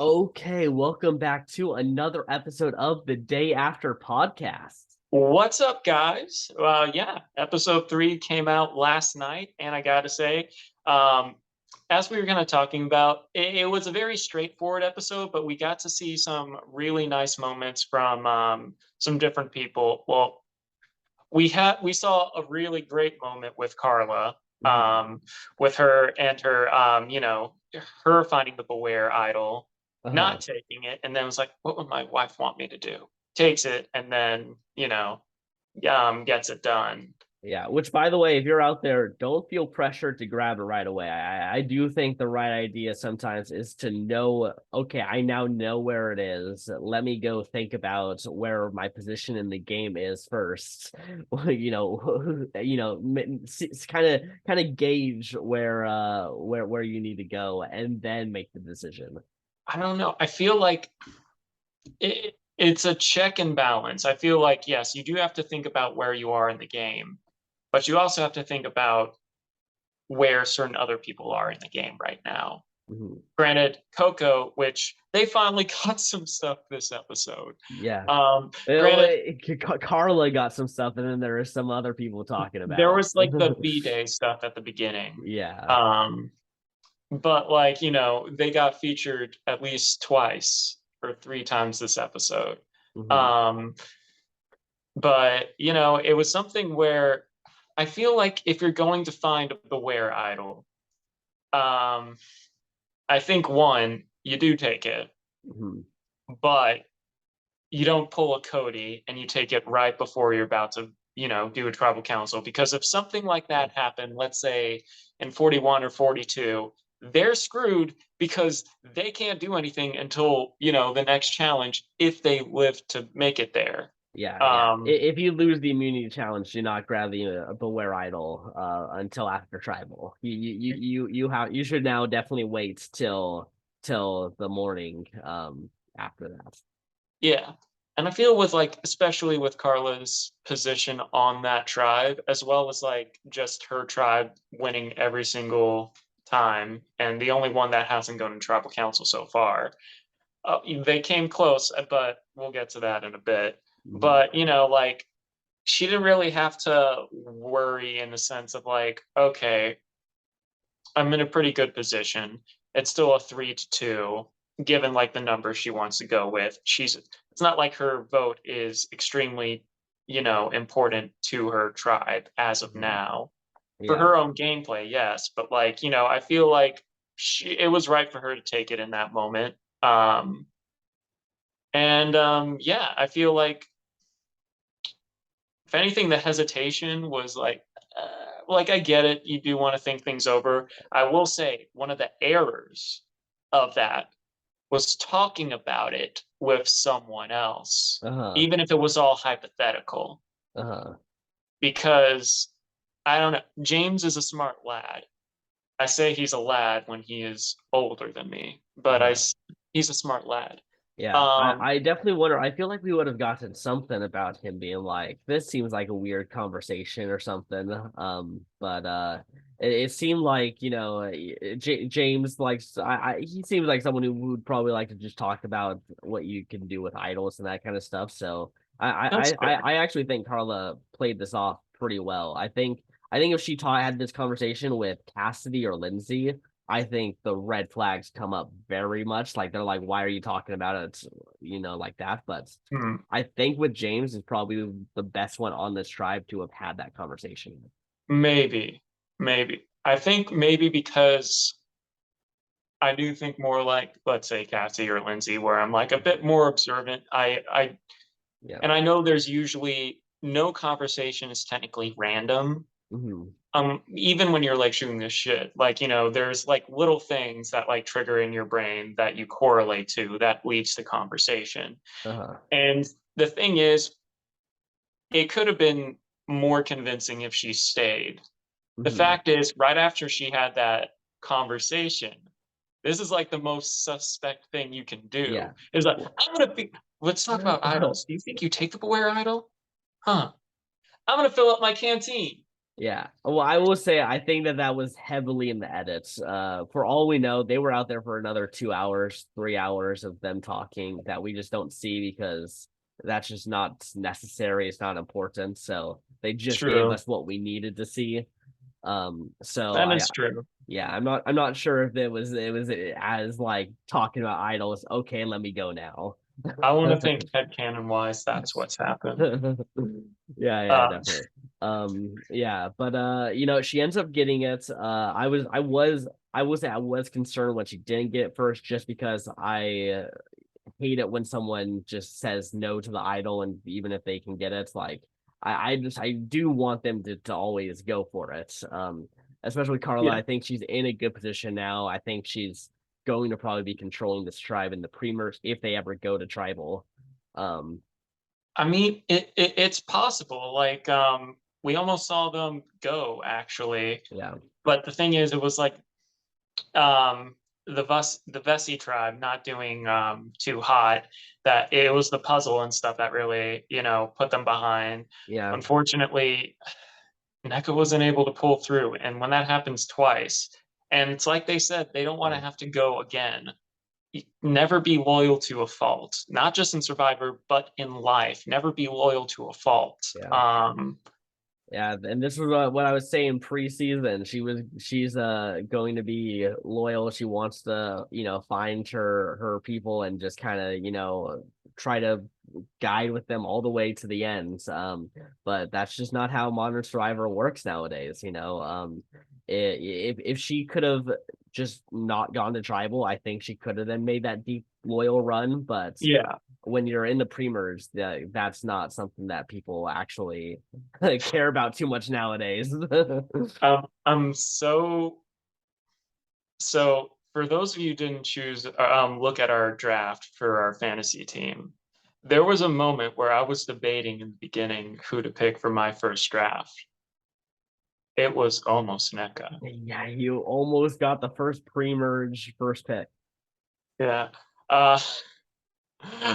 Okay, welcome back to another episode of the Day After podcast. What's up, guys? Yeah, episode 3 came out last night, and I gotta say, um, as we were kind of talking about, it was a very straightforward episode, but we got to see some really nice moments from some different people. Well, we saw a really great moment with Carla, Mhm. with her and her, her finding the Beware idol, Uh-huh. not taking it, and then was like, "What would my wife want me to do?" Takes it, and then gets it done. Yeah, which by the way, if you're out there, don't feel pressured to grab it right away. I do think the right idea sometimes is to know, okay, I now know where it is. Let me go think about where my position in the game is first. Kind of gauge where you need to go and then make the decision. I don't know. I feel like it's a check and balance. I feel like, yes, you do have to think about where you are in the game, but you also have to think about where certain other people are in the game right now. Mhm. Granted, Coco, which they finally got some stuff this episode. Yeah. Um, Well, Granted, Carla got some stuff, and then there are some other people talking there about. was like the B-Day stuff at the beginning. Yeah. Um, but like, they got featured at least twice or three times this episode. Hmm. Um, but it was something where I feel like if you're going to find a Beware idol, um, I think one, you do take it, Hmm. but you don't pull a Cody and you take it right before you're about to, do a tribal council. Because if something like that happened, let's say in 41 or 42, they're screwed because they can't do anything until, the next challenge if they live to make it there. Yeah, yeah. Um, If you lose the immunity challenge, do not grab the Beware Idol until after tribal. You should now definitely wait till the morning after that. yeah. And I feel with like, especially with Carla's position on that tribe, as well as like just her tribe winning every single time, and the only one that hasn't gone to tribal council so far. They came close, but we'll get to that in a bit. Mhm. But like she didn't really have to worry in the sense of like, okay, I'm in a pretty good position. It's still a 3-2, given like the number she wants to go with. It's not like her vote is extremely, important to her tribe as of Mhm. now. For Yeah. her own gameplay, yes, but like, I feel like it was right for her to take it in that moment. Yeah, I feel if anything, the hesitation was like I get it. You do want to think things over. I will say one of the errors of that was talking about it with someone else, Uh-huh. even if it was all hypothetical, Uh-huh. because I don't know. James is a smart lad. I say he's a lad when he is older than me, but Uh-huh. he's a smart lad. Yeah, Um, I definitely wonder. I feel like we would have gotten something about him being like, this seems like a weird conversation or something. But it seemed like, James likes, he seems like someone who would probably like to just talk about what you can do with idols and that kind of stuff. So that's fair. I actually think Carla played this off pretty well. I think if she had this conversation with Cassidy or Lindsay, I think the red flags come up very much. Like they're like, why are you talking about it? Like that. But Hmm. I think with James is probably the best one on this tribe to have had that conversation. Maybe, maybe. I think maybe because I do think more like, let's say, Cassie or Lindsay, where I'm like a bit more observant. Yeah. And I know there's usually no conversation is technically random. Hmm. Even when you're like shooting this shit, like, there's like little things that like trigger in your brain that you correlate to that leads to conversation. Uh-huh. And the thing is, it could have been more convincing if she stayed. The Hmm. fact is, right after she had that conversation, this is like the most suspect thing you can do. Yeah. It's like, I'm gonna be let's talk about idols. Do you think you take the Beware idol? Huh. I'm gonna fill up my canteen. Yeah. Well, I will say I think that that was heavily in the edits. For all we know, they were out there for another 2 hours, 3 hours of them talking that we just don't see because that's just not necessary. It's not important. So they just gave True. us what we needed to see. So That I is true. yeah, I'm not sure if it was as like talking about idols. Okay, let me go now. I want to think headcanon wise, that's what's happened. Yeah, Uh, definitely. Yeah, but she ends up getting it. I was concerned when she didn't get it first, just because I hate it when someone just says no to the idol, and even if they can get it, like I do want them to always go for it. Especially Carla, yeah. I think she's in a good position now. I think she's going to probably be controlling this tribe in the pre-merge if they ever go to tribal. Um, I mean, it's possible. Like, we almost saw them go actually, yeah. but the thing is, it was like um the Vessi tribe not doing too hot, that it was the puzzle and stuff that really, put them behind. Yeah. Unfortunately, NECA wasn't able to pull through, and when that happens twice, and it's like they said, they don't want Yeah. to have to go again. Never be loyal to a fault, not just in Survivor, but in life. Never be loyal to a fault. Yeah. Yeah, and this was what I was saying preseason. She's going to be loyal. She wants to, find her people and just kind of, try to guide with them all the way to the end. But that's just not how Modern Survivor works nowadays. If she could have just not gone to tribal, I think she could have then made that deep loyal run. But Yeah. when you're in the pre-merge, that's not something that people actually care about too much nowadays. I'm so for those of you who didn't choose, look at our draft for our fantasy team. There was a moment where I was debating in the beginning who to pick for my first draft. It was almost NECA. Yeah, you almost got the first pre-merge first pick. Yeah. Uh,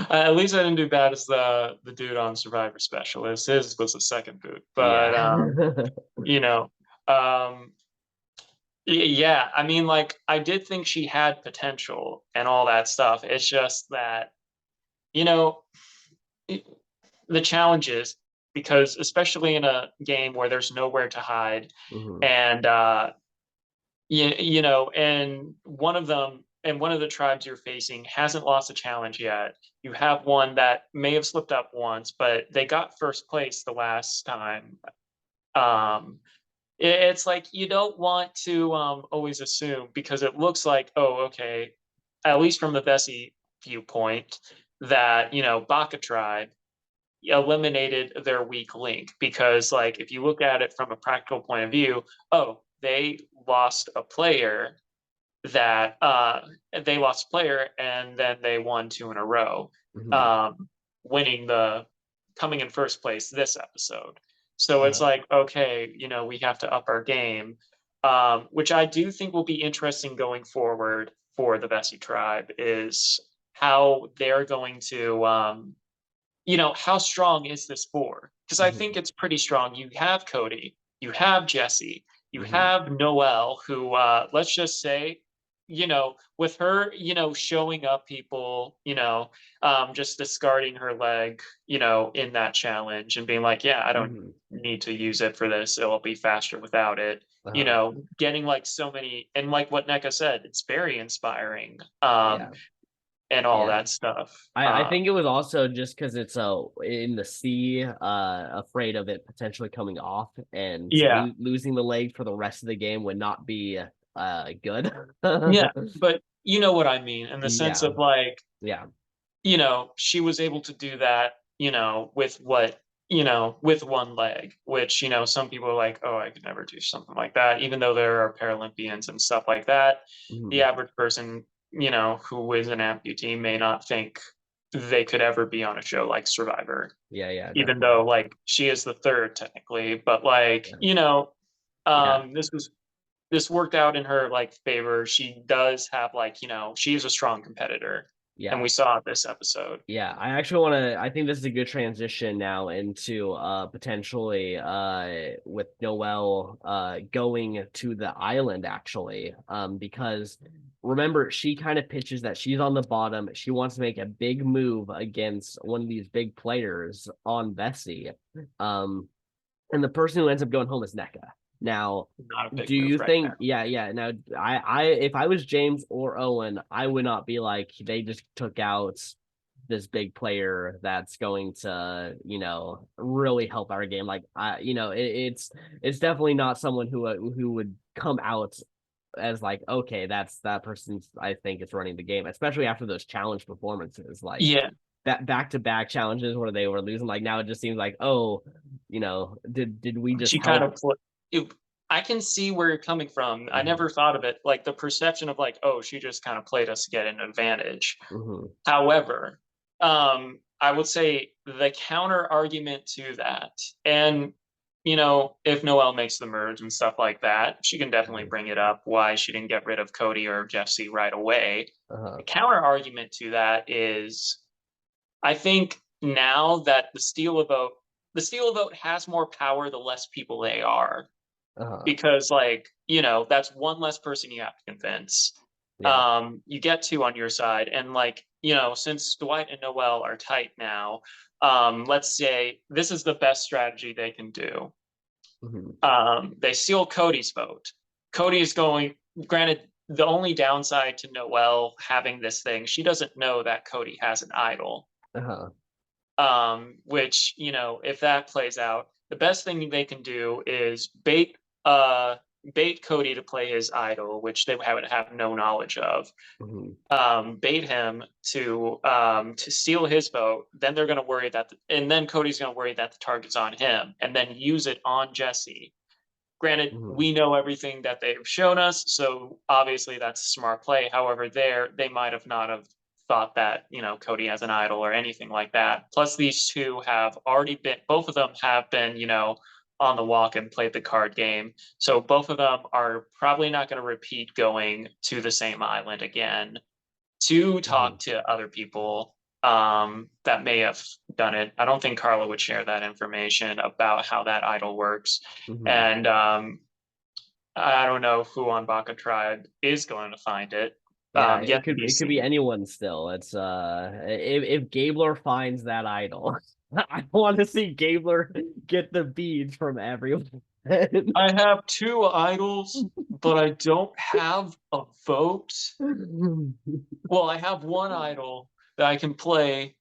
at least I didn't do bad as the dude on Survivor Specialist. His was the second boot, but Yeah. you know, um, yeah. I mean, like I did think she had potential and all that stuff. It's just that you know it- the challenges, because especially in a game where there's nowhere to hide, Mhm. and and one of the tribes you're facing hasn't lost a challenge yet. You have one that may have slipped up once, but they got first place the last time. Um, it's like you don't want to always assume, because it looks like, oh, okay, at least from the Vessi viewpoint, that Baka tribe eliminated their weak link, because like if you look at it from a practical point of view, oh, that they lost a player and then they won two in a row, Mhm. um, winning the coming in first place this episode. So it's Uh, like, okay, we have to up our game, which I do think will be interesting going forward for the Vessi tribe, is how they're going to how strong is this four? Because I mhm. think it's pretty strong. You have Cody, you have Jesse, you Mhm. have Noelle, who let's just say, with her, showing up people, just discarding her leg, in that challenge and being like, yeah, I don't Mhm. need to use it for this. It'll be faster without it. Uh, Getting like so many, and like what NECA said, it's very inspiring, yeah. and all Yeah. that stuff. I think it was also just because it's in the sea, afraid of it potentially coming off and Yeah. losing the leg for the rest of the game would not be good. Yeah, but you know what I mean, in the sense Yeah, of like, yeah. she was able to do that, with one leg, which, some people are like, oh, I could never do something like that, even though there are Paralympians and stuff like that. The Mhm. average person, who is an amputee may not think they could ever be on a show like Survivor, Yeah, yeah, even definitely. though like she is the third technically, but like, Yeah, yeah, this worked out in her like favor. She does have like, she's a strong competitor. and Yeah. we saw it this episode. Yeah, I actually want to. I think this is a good transition now into potentially with Noelle going to the island actually because remember she kind of pitches that she's on the bottom. She wants to make a big move against one of these big players on Bessie. Um and the person who ends up going home is NECA. Now, Not a big do move you right now. think? Yeah, yeah. Now, if I was James or Owen, I would not be like they just took out this big player that's going to, really help our game. Like, it's definitely not someone who would come out as like, okay, that's that person. I think is running the game, especially after those challenge performances, like Yeah, that back-to-back challenges where they were losing. Like now, it just seems like, oh, did we just she kind help? of I can see where you're coming from. I Mm-hmm. never thought of it like the perception of like, oh, she just kind of played us to get an advantage. Mm-hmm. However, I would say the counter argument to that, and if Noelle makes the merge and stuff like that, she can definitely bring it up why she didn't get rid of Cody or Jesse right away. Uh-huh. The counter argument to that is, I think now that the steal vote has more power the less people they are, Uh-huh. because that's one less person you have to convince. Yeah. You get two on your side, and since Dwight and Noelle are tight now, let's say this is the best strategy they can do. Mm-hmm. They seal Cody's vote. Cody is going, granted, the only downside to Noelle having this thing, she doesn't know that Cody has an idol. Uh-huh. Which, if that plays out, the best thing they can do is bait Cody to play his idol, which they would have no knowledge of. Mm-hmm. Bait him to steal his vote. Then they're going to worry and then Cody's going to worry that the target's on him, and then use it on Jesse. Granted, Mm-hmm. we know everything that they've shown us, so obviously that's a smart play. However, they might have not have thought that Cody has an idol or anything like that. Plus, these two have already been, both of them have been, on the walk and played the card game. So both of them are probably not going to repeat going to the same island again to Mm-hmm. talk to other people that may have done it. I don't think Carla would share that information about how that idol works. Mm-hmm. And I don't know who on Baka Tribe is going to find it. Yeah, Yet to be it could be seen. anyone still. It's if Gabler finds that idol, I want to see Gabler get the beads from everyone. I have two idols, but I don't have a vote. Well, I have one idol that I can play,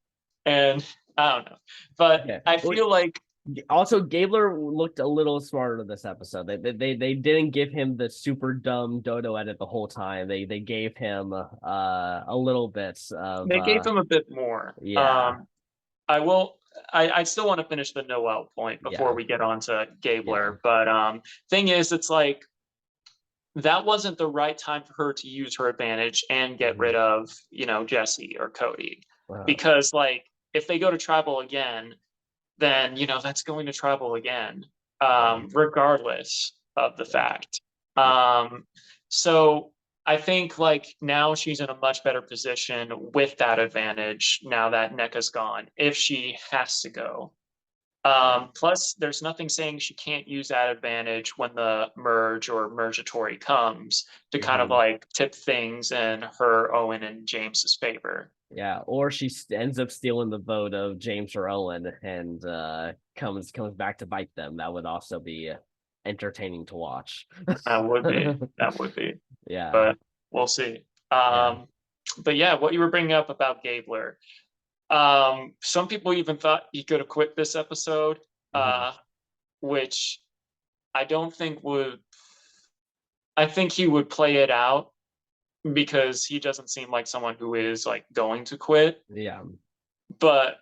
and I don't know. But Yeah. I Well, feel like also, Gabler looked a little smarter this episode. They didn't give him the super dumb dodo edit the whole time. They gave him a little bit of they gave him a bit more. yeah, I will. I still want to finish the Noel point before yeah, we get on to yeah. Gabler. But thing is, it's like that wasn't the right time for her to use her advantage and get Mhm. rid of Jesse or Cody, Uh, because if they go to tribal again, then that's going to tribal again, regardless of the fact. Um, so I think now she's in a much better position with that advantage now that NECA's gone, if she has to go. Plus, there's nothing saying she can't use that advantage when the merge or mergatory comes to kind of mhm. tip things in her, Owen, and James's favor. Yeah, or she ends up stealing the vote of James or Owen and comes back to bite them. That would also be entertaining to watch. That would be. That would be. Yeah, But we'll see. yeah. But yeah, what you were bringing up about Gabler. Some people even thought he could have quit this episode, Mhm. which I don't think would. I think he would play it out because he doesn't seem like someone who is going to quit. Yeah. But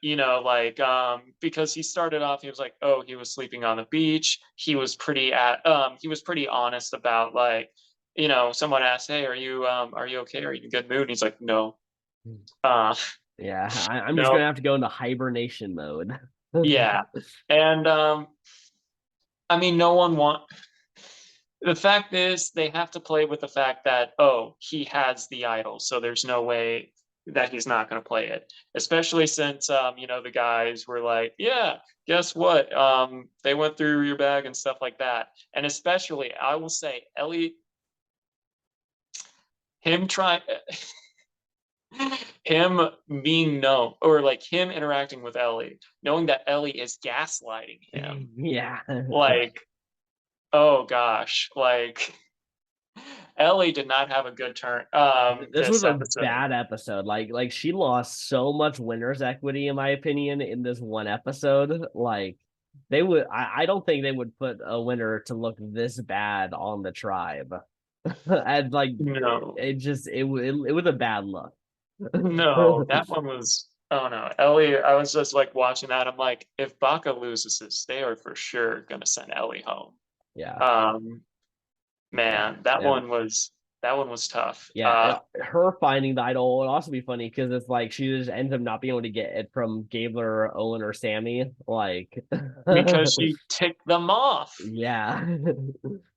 because he started off, he was like, oh, he was sleeping on the beach. He was pretty honest about someone asked, hey, are you okay? Are you in a good mood? And he's like, no. Uh Yeah, I'm just no. gonna have to go into hibernation mode. Yeah. And I mean, no one want the fact is they have to play with the fact that, oh, he has the idol, so there's no way that he's not going to play it, especially since the guys were like, yeah, guess what, they went through your bag and stuff like that. And especially, I will say, Ellie, him trying him being known, or like him interacting with Ellie, knowing that Ellie is gaslighting him, Yeah. like, oh gosh, like Ellie did not have a good turn This this was a episode. bad episode. Like she lost so much winner's equity, in my opinion, in this one episode. Like I don't think they would put a winner to look this bad on the tribe. And like No, it was a bad look. no, that one was, oh no, Ellie. I was just like watching that. I'm like, if Baka loses this, they are for sure gonna send Ellie home. Yeah. Um, Yeah. man, that one was tough. Yeah, her finding the idol would also be funny because it's like she just ends up not being able to get it from Gabler, Owen, or Sammy. Like, Because she ticked them off. yeah,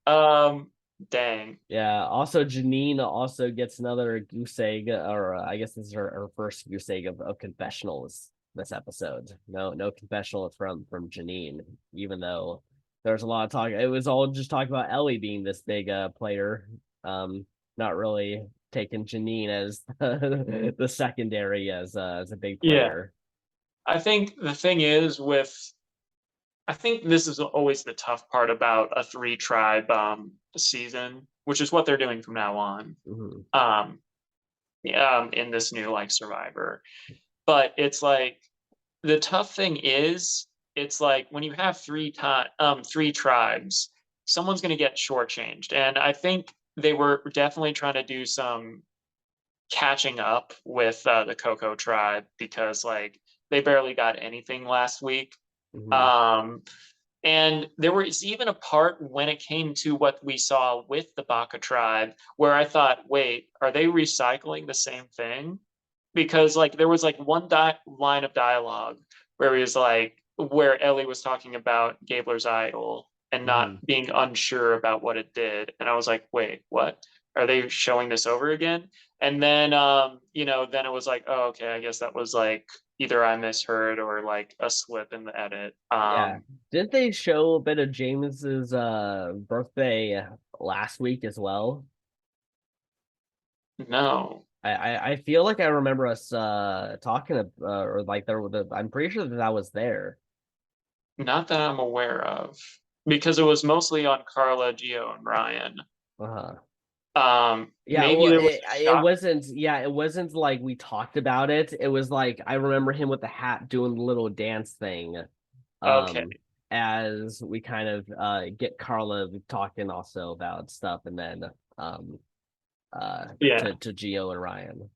Um, dang. yeah. Also, Janine also gets another goose egg, or I guess this is her first goose egg of confessionals this episode. No confessional from Janine, even though there's a lot of talk. It was all just talking about Ellie being this big player. Not really taking Janine as the secondary as a big Yeah, player. I think the thing is with I think this is always the tough part about a three tribe season, which is what they're doing from now on. Mhm. Um, in this new like Survivor. But it's like the tough thing is it's like when you have three tribes, someone's gonna get shortchanged. And I think they were definitely trying to do some catching up with the Coco tribe because like they barely got anything last week. Mhm. Um, and there was even a part when it came to what we saw with the Baka tribe where I thought, wait, are they recycling the same thing? Because like there was like one line of dialogue where he was like, where Ellie was talking about Gabler's idol and not Mhm. being unsure about what it did. And I was like, wait, what? Are they showing this over again? And then, then it was like, oh, okay, I guess that was like either I misheard or like a slip in the edit. Yeah. Didn't they show a bit of James's birthday last week as well? No, I feel like I remember us talking or like I'm pretty sure that was there. not that I'm aware of, because it was mostly on Carla, Gio, and Ryan. Uh-huh. Yeah, Maybe well, there was a it shot. wasn't. Yeah, it wasn't like we talked about it. It was like I remember him with the hat doing the little dance thing. Okay, Um, as we kind of get Carla talking also about stuff, and then yeah. to Gio and Ryan.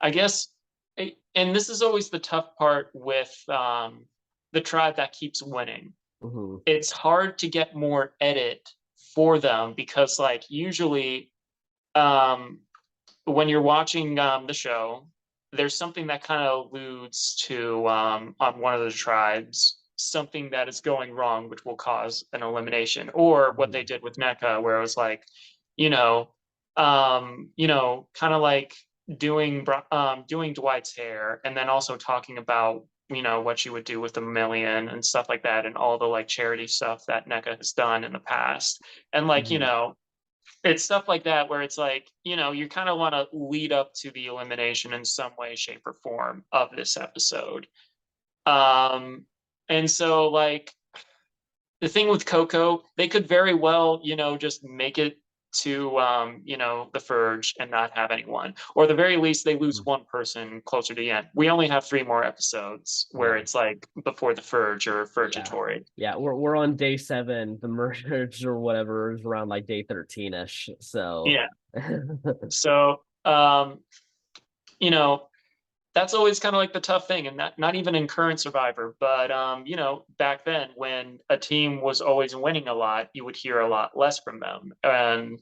I guess, and this is always the tough part with the tribe that keeps winning. Hmm. It's hard to get more edit for them because, like, usually um, when you're watching the show, there's something that kind of alludes to on one of the tribes something that is going wrong, which will cause an elimination, or what they Hmm. did with NECA, where it was like, kind of like doing Dwight's hair, and then also talking about what she would do with the million and stuff like that, and all the like charity stuff that NECA has done in the past, and like Hmm. it's stuff like that where it's like you kind of want to lead up to the elimination in some way, shape, or form of this episode. um and so like the thing with Coco, they could very well, just make it to the Furge and not have anyone. Or at the very least they lose one person closer to the end. We only have three more episodes where Yeah, it's like before the Furge or yeah, Furgatory. yeah. We're on day 7. The merge or whatever is around like day 13ish. So. Yeah. So you know, that's always kind of like the tough thing, and not even in current Survivor, but back then when a team was always winning a lot, you would hear a lot less from them, and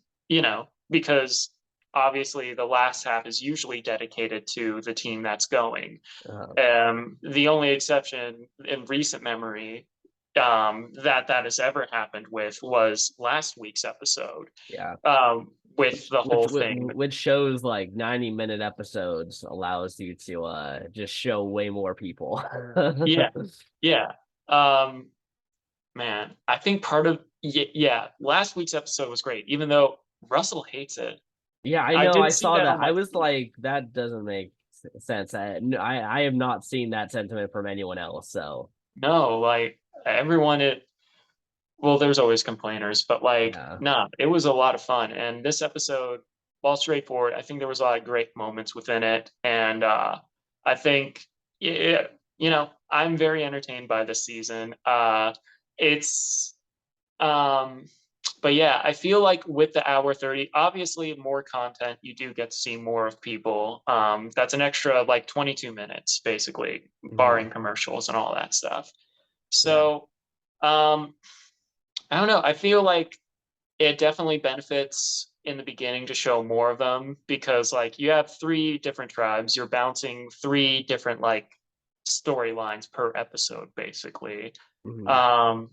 because obviously the last half is usually dedicated to the team that's going. uh, The only exception in recent memory that has ever happened with was last week's episode, yeah. um, with the whole thing. Which shows like 90-minute episodes allows you to just show way more people. Yeah, yeah. Um, man, I think part of yeah, last week's episode was great, even though Russell hates it. Yeah, I I know. I did see saw that that. on I like was like, that doesn't make sense. I have not seen that sentiment from anyone else. So no, like everyone it well, there's always complainers, but like, yeah. nah, it was a lot of fun. And this episode, while straightforward, I think there was a lot of great moments within it. And I think, yeah, I'm very entertained by this season. It's, um, but yeah, I feel like with the hour 30, obviously more content, you do get to see more of people. That's an extra like 22 minutes, basically, Mhm. barring commercials and all that stuff. Yeah. So, um, I don't know. I feel like it definitely benefits in the beginning to show more of them because like you have three different tribes, you're bouncing three different like storylines per episode basically. Mhm. Um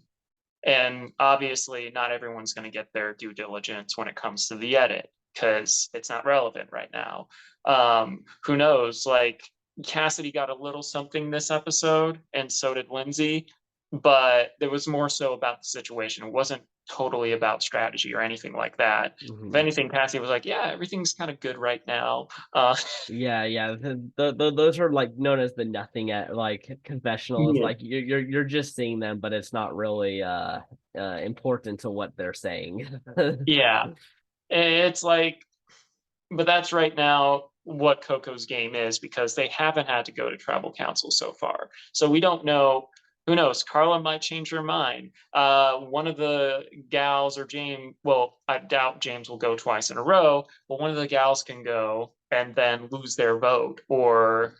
and obviously not everyone's going to get their due diligence when it comes to the edit because it's not relevant right now. Who knows? Like Cassidy got a little something this episode, and so did Lindsay, but there was more so about the situation. It wasn't totally about strategy or anything like that. If Mhm. anything, Cassidy was like, "Yeah, everything's kind of good right now." Yeah, yeah. Those are like known as the nothing at like confessionals. Yeah. Like you're just seeing them, but it's not really important to what they're saying. Yeah, it's like but that's right now what Coco's game is because they haven't had to go to tribal council so far. So we don't know. Who knows? Carla might change her mind. One of the gals or James, well, I doubt James will go twice in a row, but one of the gals can go and then lose their vote. Or,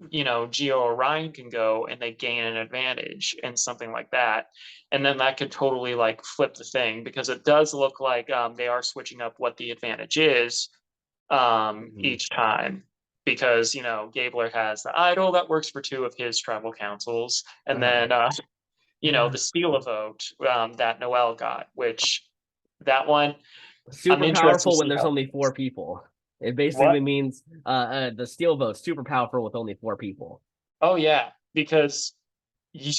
Gio or Ryan can go and they gain an advantage and something like that. And then that could totally like flip the thing because it does look like they are switching up what the advantage is Mhm. each time. Because Gabler has the idol that works for two of his tribal councils, and Uh-huh. then the steal a vote that Noel got, which that one I'm Super interested to powerful when see there's how. only four people. It basically What? means the steel vote super powerful with only four people. Oh yeah, because you,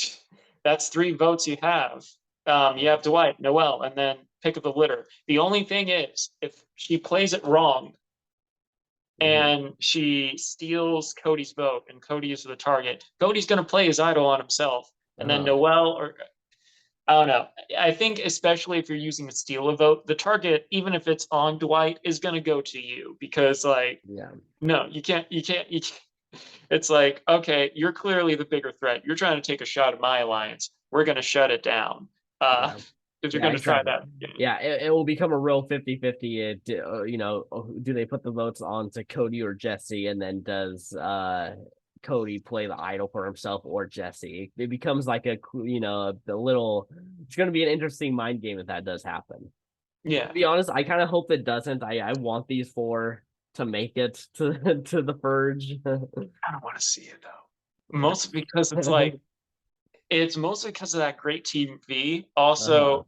that's three votes you have. You have Dwight, Noel, and then pick of the litter. The only thing is, if she plays it wrong Mhm. and she steals Cody's vote and Cody is the target, Cody's going to play his idol on himself. And then Uh-huh. Noel, or I don't know. I think especially if you're using the steal a vote, the target, even if it's on Dwight, is going to go to you because like, Yeah. no, you can't. It's like, okay, you're clearly the bigger threat. You're trying to take a shot at my alliance. We're going to shut it down. Yeah. Because you're Yeah, going to try exactly. that. Yeah, it will become a real 50-50. Do they put the votes on to Cody or Jesse, and then does Cody play the idol for himself or Jesse? It becomes like the little. It's going to be an interesting mind game if that does happen. To Yeah. be honest, I kind of hope it doesn't. I want these four to make it to to the purge. I don't want to see it though. Mostly because it's mostly because of that great TV. Uh-huh. Also,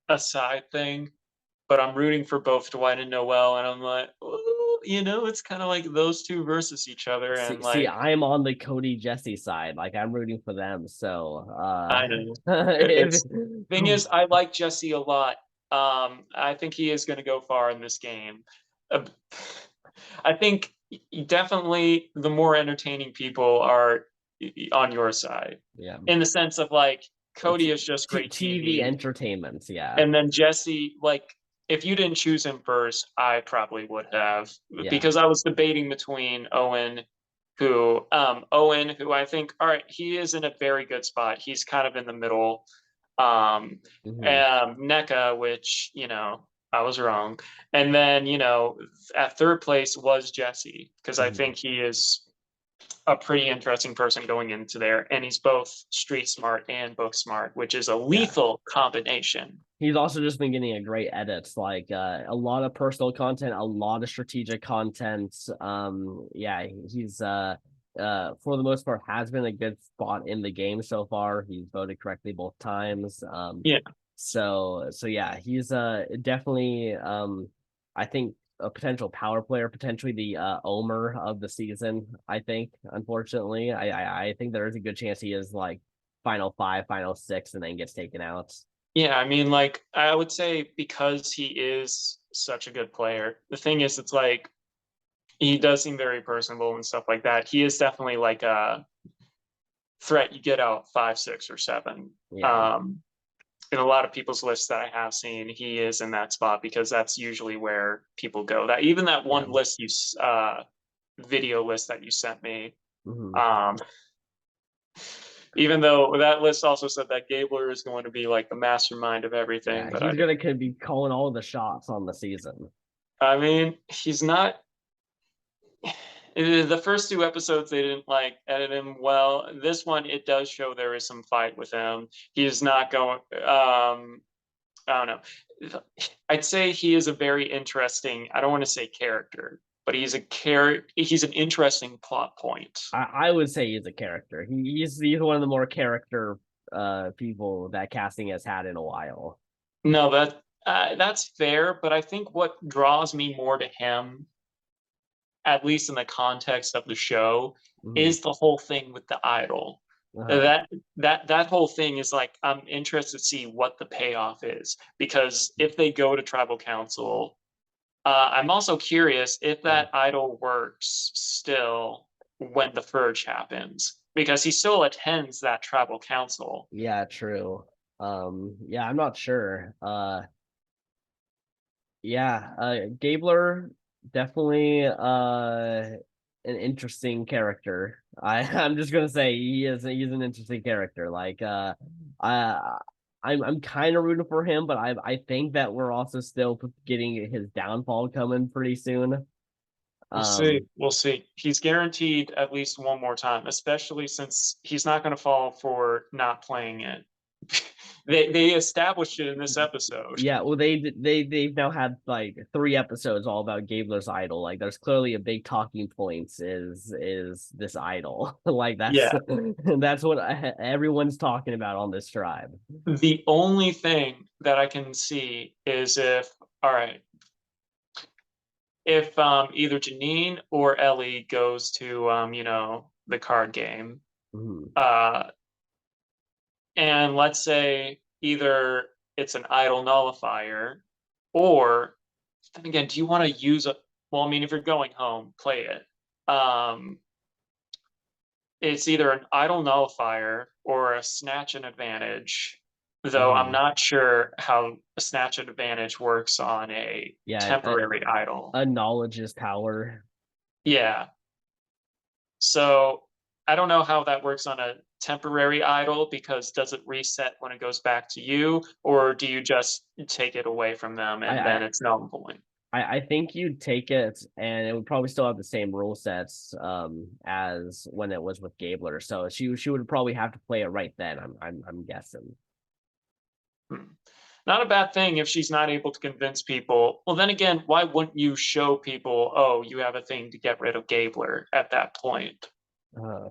a side thing, but I'm rooting for both Dwight and Noel, and I'm like, ooh, it's kind of like those two versus each other, and See, like, I'm on the Cody Jesse side. Like I'm rooting for them. So, I know. if, It's thing is, I like Jesse a lot. I think he is going to go far in this game. Uh, I think definitely the more entertaining people are on your side, yeah, in the sense of like it's Cody is just great TV TV, entertainment. Yeah, and then Jesse, like if you didn't choose him first, I probably would have yeah, because I was debating between Owen, who I think, all right, he is in a very good spot. He's kind of in the middle. Um, hmm NECA, which I was wrong, and then at third place was Jesse because I hmm think he is a pretty interesting person going into there, and he's both street smart and book smart, which is a yeah. lethal combination. He's also just been getting a great edits, like a lot of personal content, a lot of strategic content. Yeah, he's for the most part has been a good spot in the game so far. He's voted correctly both times. Yeah. So yeah, he's definitely I think a potential power player, potentially the Omer of the season. I think, unfortunately, I think there is a good chance he is like final five, final six, and then gets taken out. Yeah, I mean, like I would say because he is such a good player. The thing is, it's like he does seem very personable and stuff like that. He is definitely like a threat you get out five, six, or seven. Yeah, In a lot of people's lists that I have seen, he is in that spot because that's usually where people go. That even that yeah. one list video list that you sent me, Hmm. um, even though that list also said that Gabler is going to be like the mastermind of everything, Yeah, but he's gonna could be calling all the shots on the season. I mean, he's not. The first two episodes they didn't like edit him well. This one it does show there is some fight with him. He's not going. I don't know. I'd say he is a very interesting. I don't want to say character, but He's an interesting plot point. I would say he's a character. He's one of the more character people that casting has had in a while. No, that's fair, but I think what draws me more to him, at least in the context of the show, Hmm. is the whole thing with the idol. Uh-huh. That whole thing is like I'm interested to see what the payoff is because if they go to tribal council, I'm also curious if Yeah. that idol works still when the Purge happens because he still attends that tribal council. Yeah, true. Yeah, I'm not sure. Yeah, Gabler definitely an interesting character. I'm just gonna say he's an interesting character. Like I I'm kind of rooting for him, but I think that we're also still getting his downfall coming pretty soon. We'll see. Um, We'll see. He's guaranteed at least one more time, especially since he's not going to fall for not playing it. They established it in this episode. yeah, well they've now had like three episodes all about Gabler's idol. Like there's clearly a big talking points is this idol. Like that's Yeah. that's what everyone's talking about on this tribe. The only thing that I can see is if, all right, if either Janine or Ellie goes to the card game, Mhm. uh, and let's say either it's an idle nullifier, or then again, do you want to use a? Well, I mean, if you're going home, play it. Um, it's either an idle nullifier or a snatch and advantage. Though I'm Mhm. not sure how a snatch and advantage works on a Yeah, temporary idle. a knowledge is power. Yeah. So I don't know how that works on a temporary idle because does it reset when it goes back to you, or do you just take it away from them I and then I it's null and void? I think you'd take it and it would probably still have the same rule sets as when it was with Gabler. So she would probably have to play it right then, I'm guessing. Hmm. Not a bad thing if she's not able to convince people. Well, then again, why wouldn't you show people, oh, you have a thing to get rid of Gabler at that point? Uh,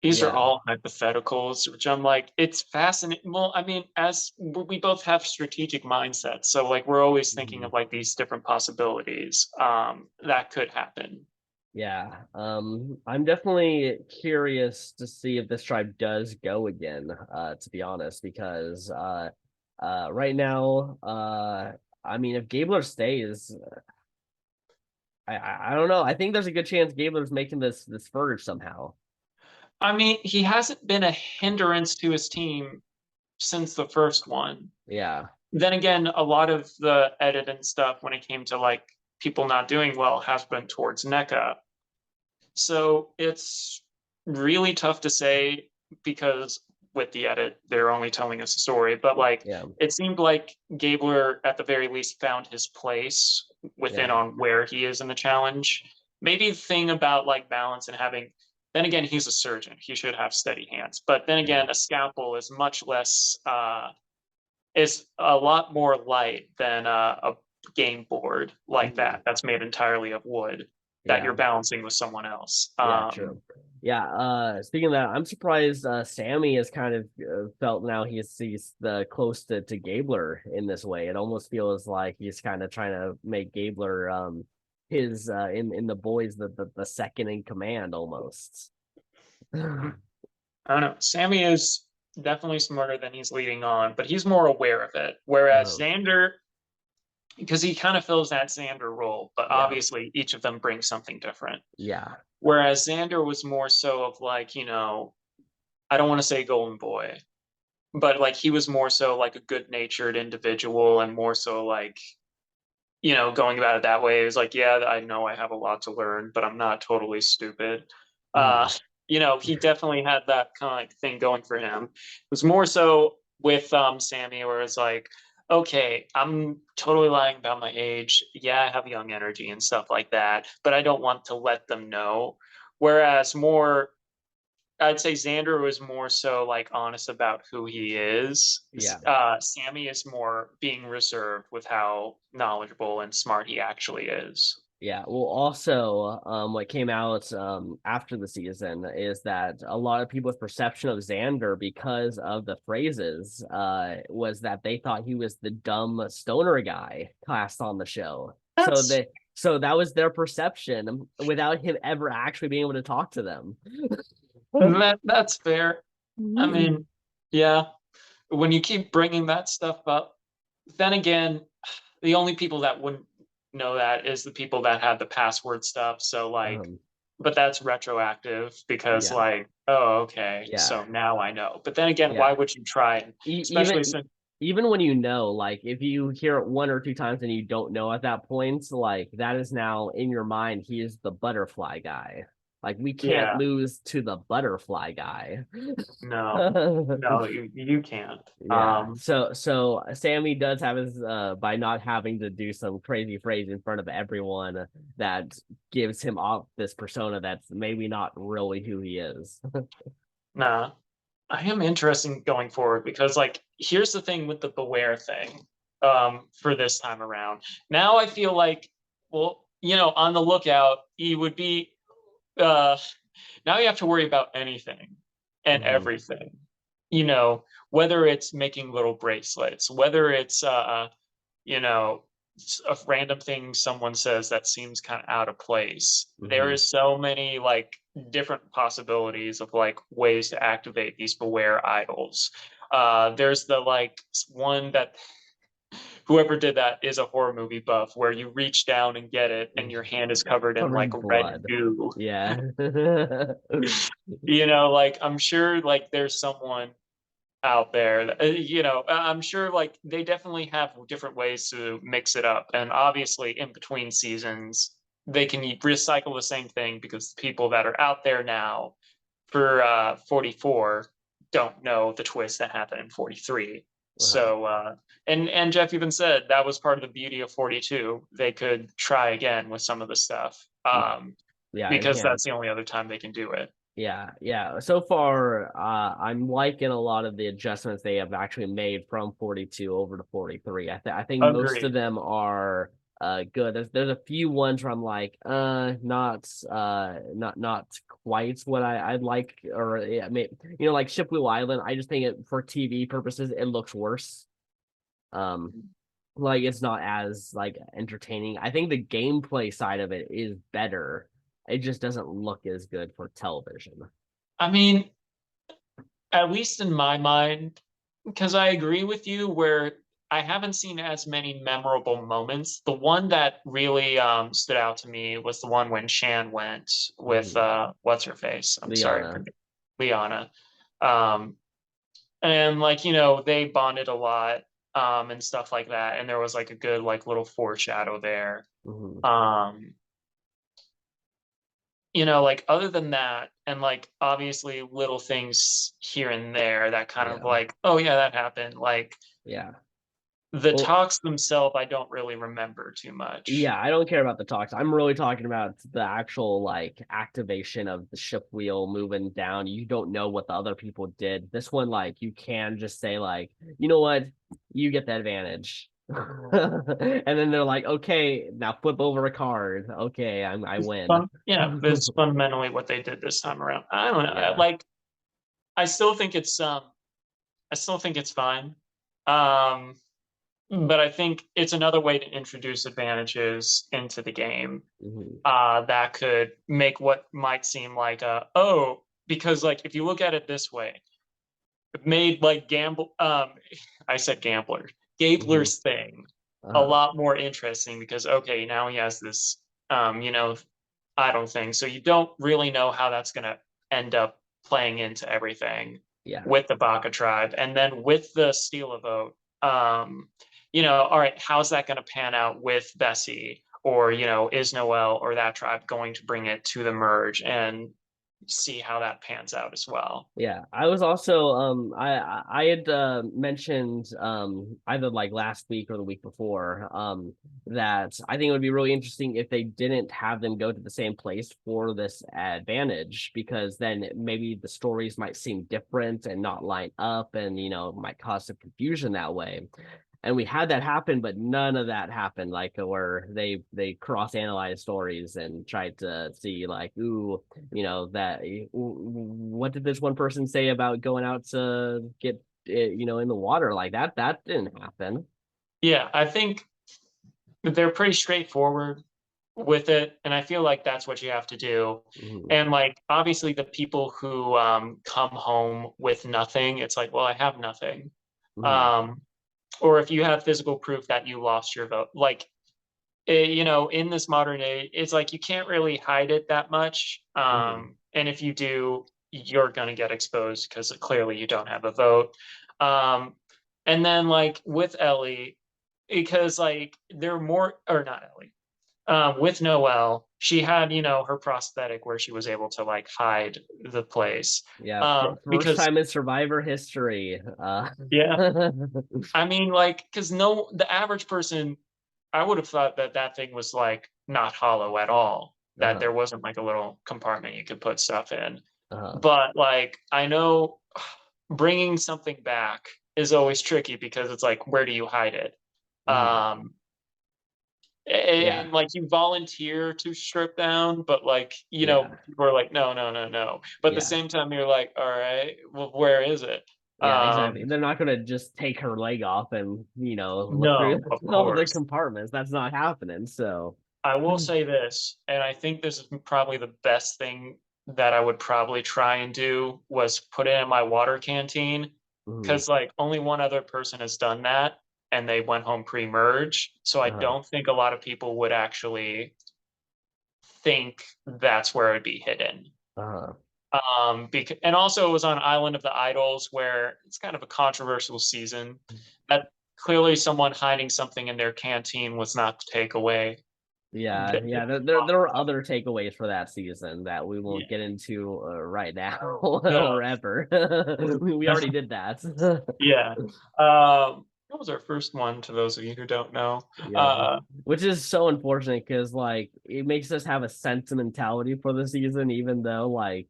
These are yeah. all hypotheticals, which I'm like, it's fascinating. Well, I mean, as we both have strategic mindsets, so like we're always thinking Mhm. of like these different possibilities that could happen. Yeah, I'm definitely curious to see if this tribe does go again, to be honest, because right now, I mean, if Gabler stays, I don't know. I think there's a good chance Gabler's making this Verge somehow. I mean, he hasn't been a hindrance to his team since the first one. Yeah. Then again, a lot of the edit and stuff when it came to like people not doing well has been towards NECA. So it's really tough to say because with the edit, they're only telling us a story. But like Yeah. it seemed like Gabler at the very least found his place within Yeah. on where he is in the challenge. Maybe the thing about like balance and having then again, he's a surgeon. He should have steady hands. But then Yeah. again, a scalpel is much less is a lot more light than a game board like Mhm. that that's made entirely of wood. that you're Yeah. balancing with someone else. Yeah, true. Yeah, speaking of that, I'm surprised Sammy has kind of felt now he's the close to Gabler in this way. It almost feels like he's kind of trying to make Gabler his in the boys the second in command almost. I don't know. Sammy is definitely smarter than he's leading on, but he's more aware of it. Whereas Oh, Xander, because he kind of fills that Xander role, but yeah, obviously each of them brings something different. yeah, Whereas Xander was more so of like, I don't want to say golden boy, but like he was more so like a good natured individual and more so like, going about it that way. It was like, yeah, I know I have a lot to learn, but I'm not totally stupid. Uh, mm, he definitely had that kind of thing going for him. It was more so with Sammy, where it's like, okay, I'm totally lying about my age. Yeah, I have young energy and stuff like that, but I don't want to let them know. Whereas more I'd say Xander was more so like honest about who he is. yeah. Sammy is more being reserved with how knowledgeable and smart he actually is. Yeah, well, also, what came out after the season is that a lot of people's perception of Xander, because of the phrases, was that they thought he was the dumb stoner guy cast on the show. That's So that was their perception without him ever actually being able to talk to them. that's fair. I mean, yeah, when you keep bringing that stuff up, then again, the only people that wouldn't know that is the people that had the password stuff. So like, Um, but that's retroactive because yeah, like, oh, okay, yeah, so now I know. But then again, yeah. why would you try and Even especially since even when you know, like if you hear it one or two times and you don't know at that point, like that is now in your mind, he is the butterfly guy. Like we can't yeah, lose to the butterfly guy. no, no, you can't. Yeah. So Sammy does have his by not having to do some crazy phrase in front of everyone that gives him off this persona that's maybe not really who he is. Nah, I am interested going forward because like here's the thing with the beware thing for this time around. Now I feel like well, on the lookout, he would be uh now you have to worry about anything and Mhm. everything. Whether it's making little bracelets, whether it's you know, a random thing someone says that seems kind of out of place. There Mhm. is so many like different possibilities of like ways to activate these beware idols. There's the like one that whoever did that is a horror movie buff where you reach down and get it and your hand is covered in Covered like in red blood. goo. Yeah. Like I'm sure like there's someone out there I'm sure like they definitely have different ways to mix it up, and obviously in between seasons they can recycle the same thing because the people that are out there now for 44 don't know the twist that happened in 43. Uh-huh. So and Jeff even said that was part of the beauty of 42. They could try again with some of the stuff Yeah. Yeah, because enhance. that's the only other time they can do it. Yeah, yeah. So far, I'm liking a lot of the adjustments they have actually made from 42 over to 43. I think most of Agreed. them are good. There's a few ones where I'm like, not quite what I'd like, or yeah, like Ship Wheel Island. I just think it for TV purposes it looks worse. Um, like it's not as like entertaining. I think the gameplay side of it is better. It just doesn't look as good for television. I mean, at least in my mind, because I agree with you where I haven't seen as many memorable moments. The one that really stood out to me was the one when Shan went with Mhm. what's her face? I'm sorry, Liana. Liana. Um, and like, they bonded a lot and stuff like that. And there was like a good like little foreshadow there. Mhm. Um, like other than that, and like obviously little things here and there that kind of Yeah. like, oh yeah, that happened. Like Yeah. the Well, talks themselves, I don't really remember too much. yeah, I don't care about the talks. I'm really talking about the actual like activation of the ship wheel moving down. You don't know what the other people did. This one, like, you can just say, like, you know what? You get the advantage. And then they're like, okay, now flip over a card. Okay, I win. Yeah, that's fundamentally what they did this time around. I don't know. Yeah. Like, I still think it's fine. Um, but I think it's another way to introduce advantages into the game. Mhm. That could make what might seem like oh, because like if you look at it this way, it made like gamble I said gamblers, Mhm. Gabler's thing a Uh-huh. lot more interesting because okay, now he has this you know, idle thing. So you don't really know how that's gonna end up playing into everything Yeah. with the Baka tribe. And then with the steal a vote, all right, how's that gonna pan out with Bessie? Or, is Noel or that tribe going to bring it to the merge and see how that pans out as well? Yeah, I was also I had mentioned either like last week or the week before that I think it would be really interesting if they didn't have them go to the same place for this advantage, because then maybe the stories might seem different and not line up, and might cause some confusion that way. And we had that happen, but none of that happened. Like where they cross analyzed stories and tried to see like, ooh, that what did this one person say about going out to get it, in the water, like that didn't happen. Yeah, I think they're pretty straightforward with it, and I feel like that's what you have to do. Mhm. And like obviously the people who come home with nothing, it's like, well, I have nothing. Mhm. Um, or if you have physical proof that you lost your vote, like in this modern age, it's like you can't really hide it that much. Mhm. And if you do, you're gonna get exposed because clearly you don't have a vote. Um, and then like with Ellie, because like they're more or not Ellie, with Noelle, she had, her prosthetic where she was able to like hide the place. Yeah, first Because time in Survivor history. yeah, I mean, like, because no, the average person, I would have thought that that thing was like not hollow at all, that Uh-huh. there wasn't like a little compartment you could put stuff in. Uh-huh. But like, I know bringing something back is always tricky because it's like, where do you hide it? Mhm. Um, Yeah. and like you volunteer to strip down, but like, Yeah. people are like, no, no, no, no. But at the Yeah. same time, you're like, all right, well, where is it? Yeah, exactly. Um, They're not gonna just take her leg off and, look through no, of all the course. compartments. That's not happening. So, I will say this, and I think this is probably the best thing that I would probably try and do was put it in my water canteen, mhm. because like only one other person has done that, and they went home pre-merge. So I Uh-huh. don't think a lot of people would actually think that's where it'd be hidden. Uh-huh. Because and also it was on Island of the Idols, where it's kind of a controversial season. That clearly someone hiding something in their canteen was not the takeaway. Yeah, yeah. There were other takeaways for that season that we won't Yeah. get into right now or ever. We already did that. Yeah. What was our first one, to those of you who don't know? Yeah, Uh, which is so unfortunate because like it makes us have a sentimentality for the season, even though like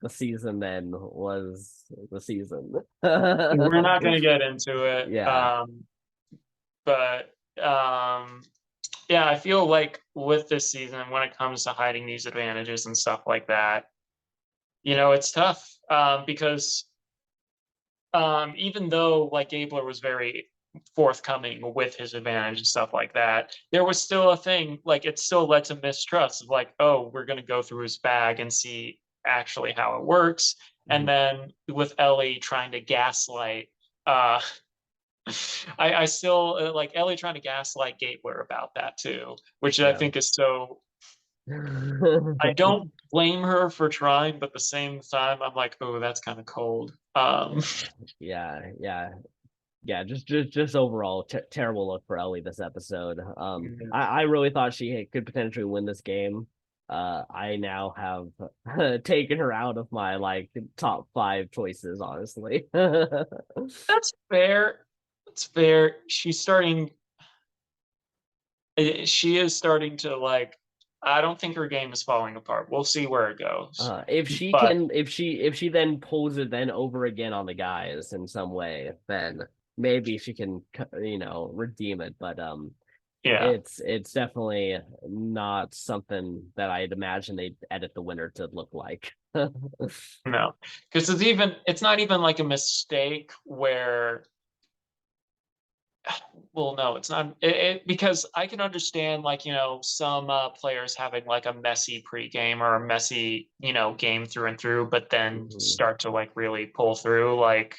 the season then was the season. we're not gonna get into it. Yeah. But yeah, I feel like with this season, when it comes to hiding these advantages and stuff like that, it's tough. Because even though like Gabler was very forthcoming with his advantage and stuff like that, there was still a thing, like it still led to mistrust of like, oh, we're gonna go through his bag and see actually how it works. And Mhm. then with Ellie trying to gaslight, uh I still like Ellie trying to gaslight Gabler about that too, which I Yeah. think is so. I don't blame her for trying, but at the same time, I'm like, oh, that's kind of cold. Yeah, yeah, yeah. Just overall terrible look for Ellie this episode. I really thought she could potentially win this game. I now have taken her out of my like top five choices, honestly. That's fair. That's fair. She is starting to like. I don't think her game is falling apart. We'll see where it goes. If she But can, if she then pulls it then over again on the guys in some way, then maybe she can, redeem it. But Yeah. it's definitely not something that I'd imagine they'd edit the winner to look like. No, because it's not even like a mistake where, well, no, it's not because I can understand like, some players having like a messy pregame or a messy, game through and through, but then Mhm. start to like really pull through. Like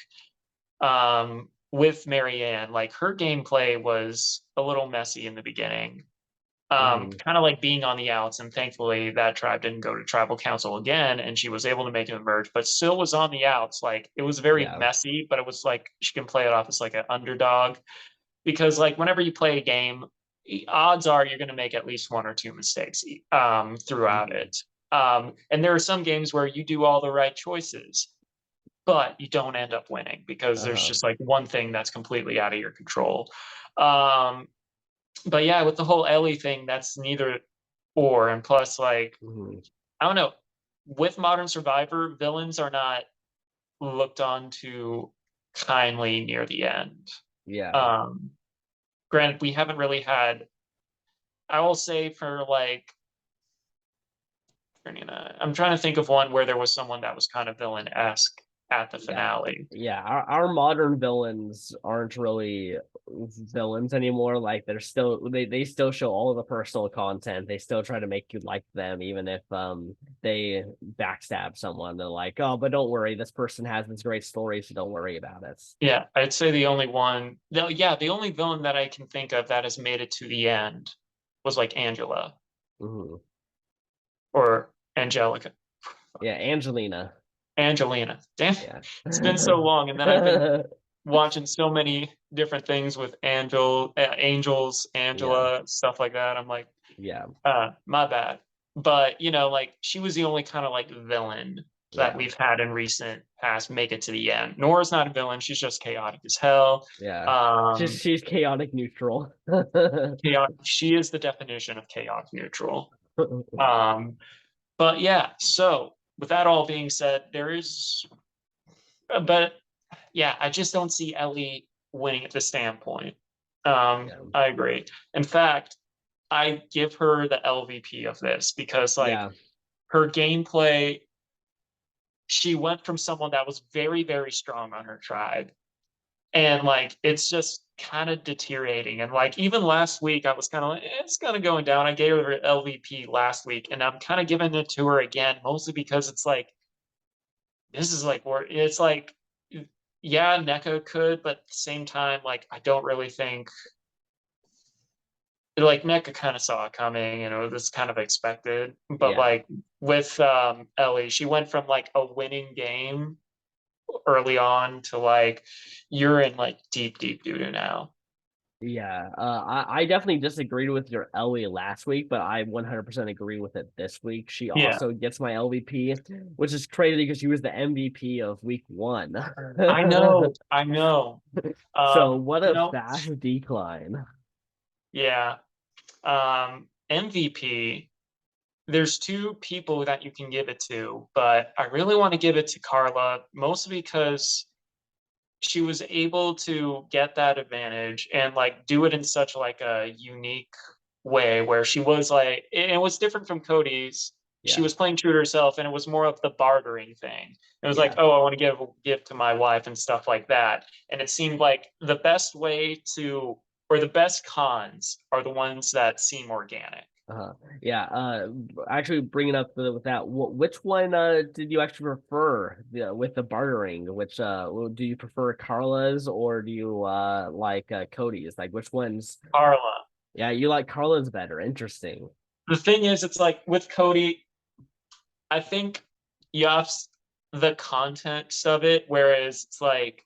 with Marianne, like her gameplay was a little messy in the beginning. Mhm. Kind of like being on the outs, and thankfully that tribe didn't go to tribal council again, and she was able to make it emerge, but still was on the outs. Like it was very Yeah. messy, but it was like she can play it off as like an underdog because like whenever you play a game, odds are you're going to make at least one or two mistakes throughout Mhm. it. And there are some games where you do all the right choices, but you don't end up winning because there's Uh-huh. just like one thing that's completely out of your control. Um, but yeah, with the whole Ellie thing, that's neither or. And plus, like, Mhm. I don't know, with Modern Survivor, villains are not looked on to kindly near the end. Yeah. Um, Granted, we haven't really had, I will say, for like, I'm trying to think of one where there was someone that was kind of villain esque at the Yeah. finale. Yeah. Our modern villains aren't really villains anymore. Like they still show all of the personal content. They still try to make you like them, even if they backstab someone. They're like, oh, but don't worry, this person has this great story, so don't worry about it. Yeah, I'd say the only one, yeah, the only villain that I can think of that has made it to the end was like Angela Hmm. or Angelica. Yeah, Angelina. Angelina. Damn, Yeah. it's been so long, and then I've been watching so many different things with Angels, Yeah. Angela, stuff like that. I'm like, Yeah. my bad. But like she was the only kind of like villain that Yeah. we've had in recent past make it to the end. Nora's not a villain; she's just chaotic as hell. Yeah. Um, She's chaotic neutral. chaotic. She is the definition of chaotic neutral. Um, but yeah. So with that all being said, there is, but yeah, I just don't see Ellie winning at the standpoint. Yeah. I agree. In fact, I give her the LVP of this because like Yeah. her gameplay, she went from someone that was very, very strong on her tribe. And like it's just kind of deteriorating. And like even last week, I was kind of like, it's kind of going down. I gave her LVP last week, and I'm kind of giving it to her again, mostly because it's like this is like where it's like, yeah, NECA could, but at the same time, like I don't really think like NECA kind of saw it coming and it was kind of expected. But Yeah. like with Ellie, she went from like a winning game early on to like you're in like deep, deep doo doo now. Yeah. I definitely disagreed with your Ellie last week, but I 100% agree with it this week. She Yeah, also gets my LVP, which is crazy because she was the MVP of week one. I know, I know. So what You a know, fast decline. yeah. MVP, there's two people that you can give it to, but I really want to give it to Carla, mostly because she was able to get that advantage and like do it in such like a unique way where she was like it was different from Cody's. She Yeah. was playing true to herself, and it was more of the bartering thing. It was like, Yeah. oh, I want to give a gift to my wife and stuff like that. And it seemed like the best way to, or the best cons are the ones that seem organic. Yeah. Actually, bringing up with that, which one did you actually prefer with the bartering? Which do you prefer Carla's or do you like Cody's? Like which ones? Carla. Yeah, you like Carla's better. Interesting. The thing is, it's like with Cody, I think you have the context of it, whereas it's like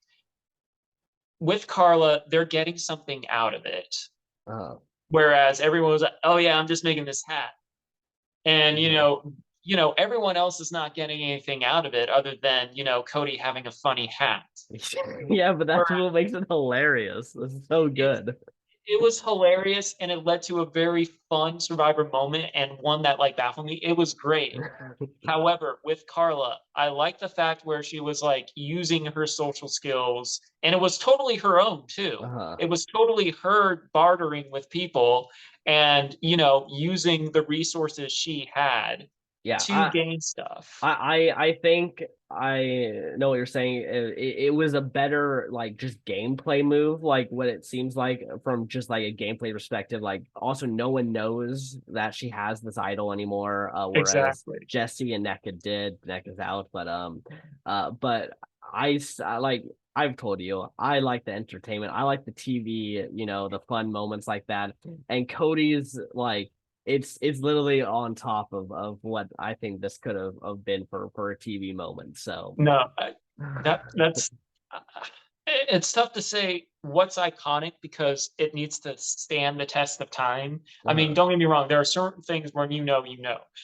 with Carla, they're getting something out of it. Uh, Whereas everyone was like, "Oh yeah, I'm just making this hat," and mhm. everyone else is not getting anything out of it other than Cody having a funny hat. Yeah, but Where that's what makes it hilarious. It's so it's good. it was hilarious, and it led to a very fun Survivor moment and one that, like, baffled me. It was great. However, with Carla, I like the fact where she was, like, using her social skills, and it was totally her own too. Uh-huh. It was totally her bartering with people and, using the resources she had Yeah, to gain stuff. I think I know what you're saying. It was a better like just gameplay move, like what it seems like from just like a gameplay perspective. Like also no one knows that she has this idol anymore, whereas Exactly. Jesse and NECA did. NECA's out, but I like I've told you I like the entertainment. I like the TV, the fun moments like that. And Cody's like it's literally on top of what I think this could have been for a TV moment. So No, that's uh, it's tough to say what's iconic because it needs to stand the test of time. I mean, uh, don't get me wrong, there are certain things when you know.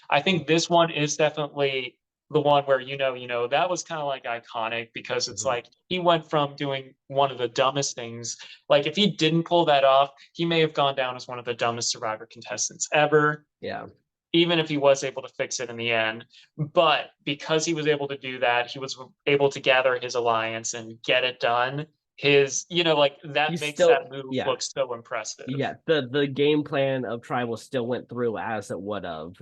I think this one is definitely the one where that was kind of like iconic because it's mhm. like he went from doing one of the dumbest things. Like if he didn't pull that off, he may have gone down as one of the dumbest Survivor contestants ever, Yeah. even if he was able to fix it in the end. But because he was able to do that, he was able to gather his alliance and get it done. Like that He's makes still that move yeah. look so impressive. Yeah, the game plan of Tribal still went through as it would have,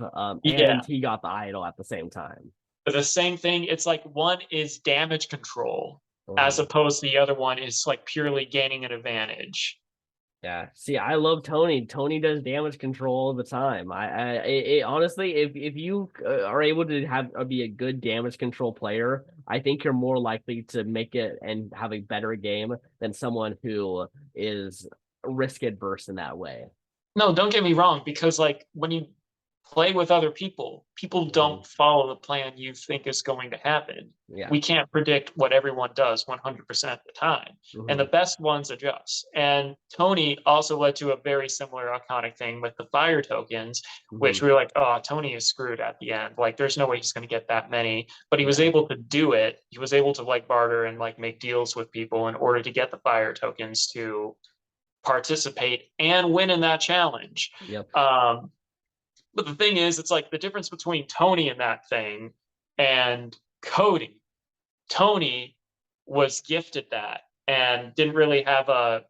Yeah. and he got the idol at the same time. But the same thing, it's like one is damage control as Mhm. opposed to the other one is like purely gaining an advantage. Yeah. See, I love Tony. Tony does damage control all the time. Honestly, if you are able to have be a good damage control player, I think you're more likely to make it and have a better game than someone who is risk adverse in that way. No, don't get me wrong, because like when you play with other people, people Mhm. don't follow the plan you think is going to happen. Yeah. We can't predict what everyone does 100% of the time, and the Hmm. best ones adjust. And Tony also led to a very similar iconic thing with the fire tokens, Hmm. which we were like, oh, Tony is screwed at the end. Like, there's no way he's going to get that many, but he was Yeah. able to do it. He was able to like barter and like make deals with people in order to get the fire tokens to participate and win in that challenge. Yep. Um, but the thing is, it's like the difference between Tony and that thing and Cody. Tony was gifted that and didn't really have a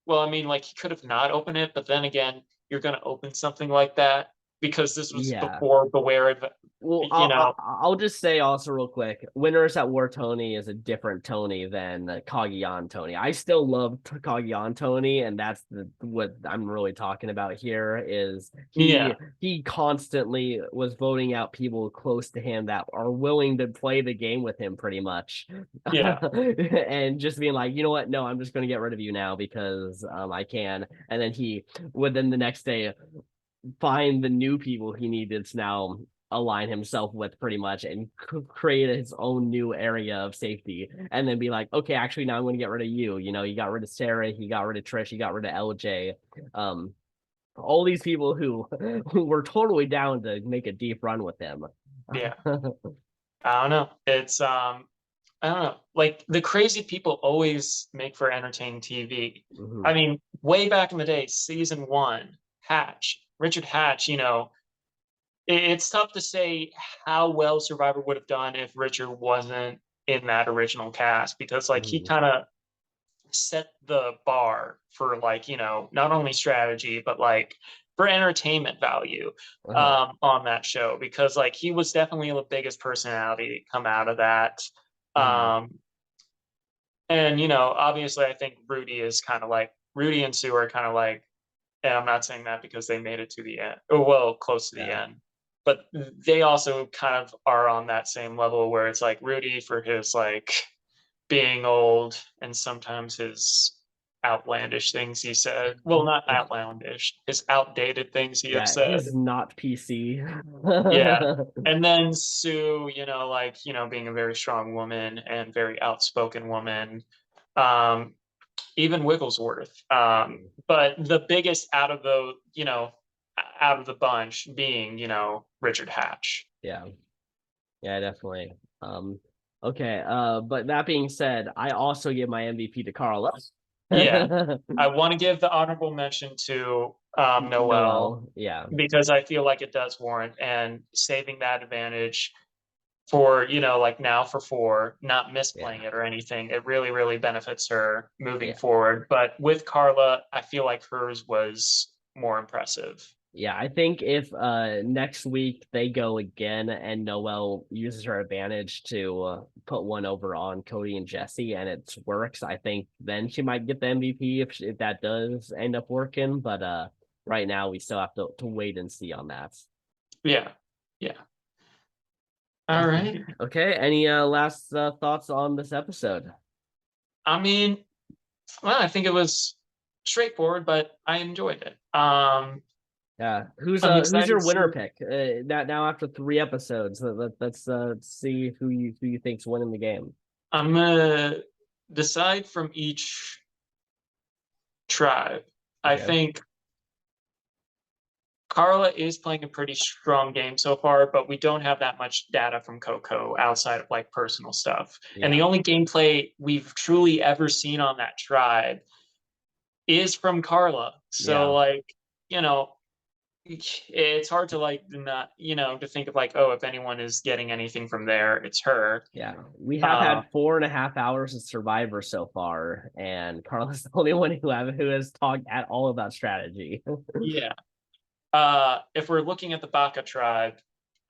well, I mean, like he could have not opened it, but then again, you're going to open something like that because this was Yeah. before Beware of, Well, you know, I'll just say also real quick, Winners at War Tony is a different Tony than Cagayan Tony. I still love Cagayan Tony, and that's what I'm really talking about here. Is yeah, he constantly was voting out people close to him that are willing to play the game with him, pretty much, yeah, and just being like, you know what? No, I'm just going to get rid of you now because I can. And then he would then the next day find the new people he needed to now align himself with pretty much and create his own new area of safety and then be like, okay, actually now I'm going to get rid of you. He got rid of Sarah, he got rid of Trish, he got rid of LJ. um all these people who were totally down to make a deep run with him. yeah. I don't know. I don't know. Like the crazy people always make for entertaining TV. Mhm. I mean, way back in the day, season one, Hatch, Richard Hatch, it's tough to say how well Survivor would have done if Richard wasn't in that original cast because like he Mhm. kind of set the bar for like, not only strategy, but like for entertainment value Uh-huh. on that show because like he was definitely the biggest personality to come out of that. Yeah. Um, and obviously, I think Rudy is kind of like Rudy and Sue are kind of like, and I'm not saying that because they made it to the end, or well, close to the Yeah. end, but they also kind of are on that same level where it's like Rudy for his like being old and sometimes his outlandish things he said. Well, not outlandish, his outdated things he have Yeah, said. his not PC. Yeah. And then Sue, being a very strong woman and very outspoken woman. Um, even Wigglesworth. But the biggest out of the bunch being, Richard Hatch. Yeah. Yeah, definitely. Okay, but that being said, I also give my MVP to Carlos. Yeah. I want to give the honorable mention to Noel Noel, yeah, because I feel like it does warrant and saving that advantage for, like now for 4, not misplaying yeah, it or anything. It really, really benefits her moving yeah. forward. But with Carla, I feel like hers was more impressive. Yeah, I think if next week they go again and Noelle uses her advantage to put one over on Cody and Jesse and it works, I think then she might get the MVP if that does end up working. But right now we still have to wait and see on that. Yeah. Yeah. All Okay. right. Okay. Any last thoughts on this episode? I mean, well, I think it was straightforward, but I enjoyed it. Yeah. I'm Who's excited your to see. winner pick? Now after 3 episodes, let's see who you think's winning the game. I'm gonna decide from each tribe. I Okay. think Carla is playing a pretty strong game so far, but we don't have that much data from Coco outside of like personal stuff. And the Yeah. only gameplay we've truly ever seen on that tribe is from Carla. So Yeah. like, you know, it's hard to like not, to think of like, oh, if anyone is getting anything from there, it's her. Yeah, we have Uh, had 4.5 hours of Survivor so far, and Carla's the only one who has talked at all about strategy. yeah. If we're looking at the Baka tribe,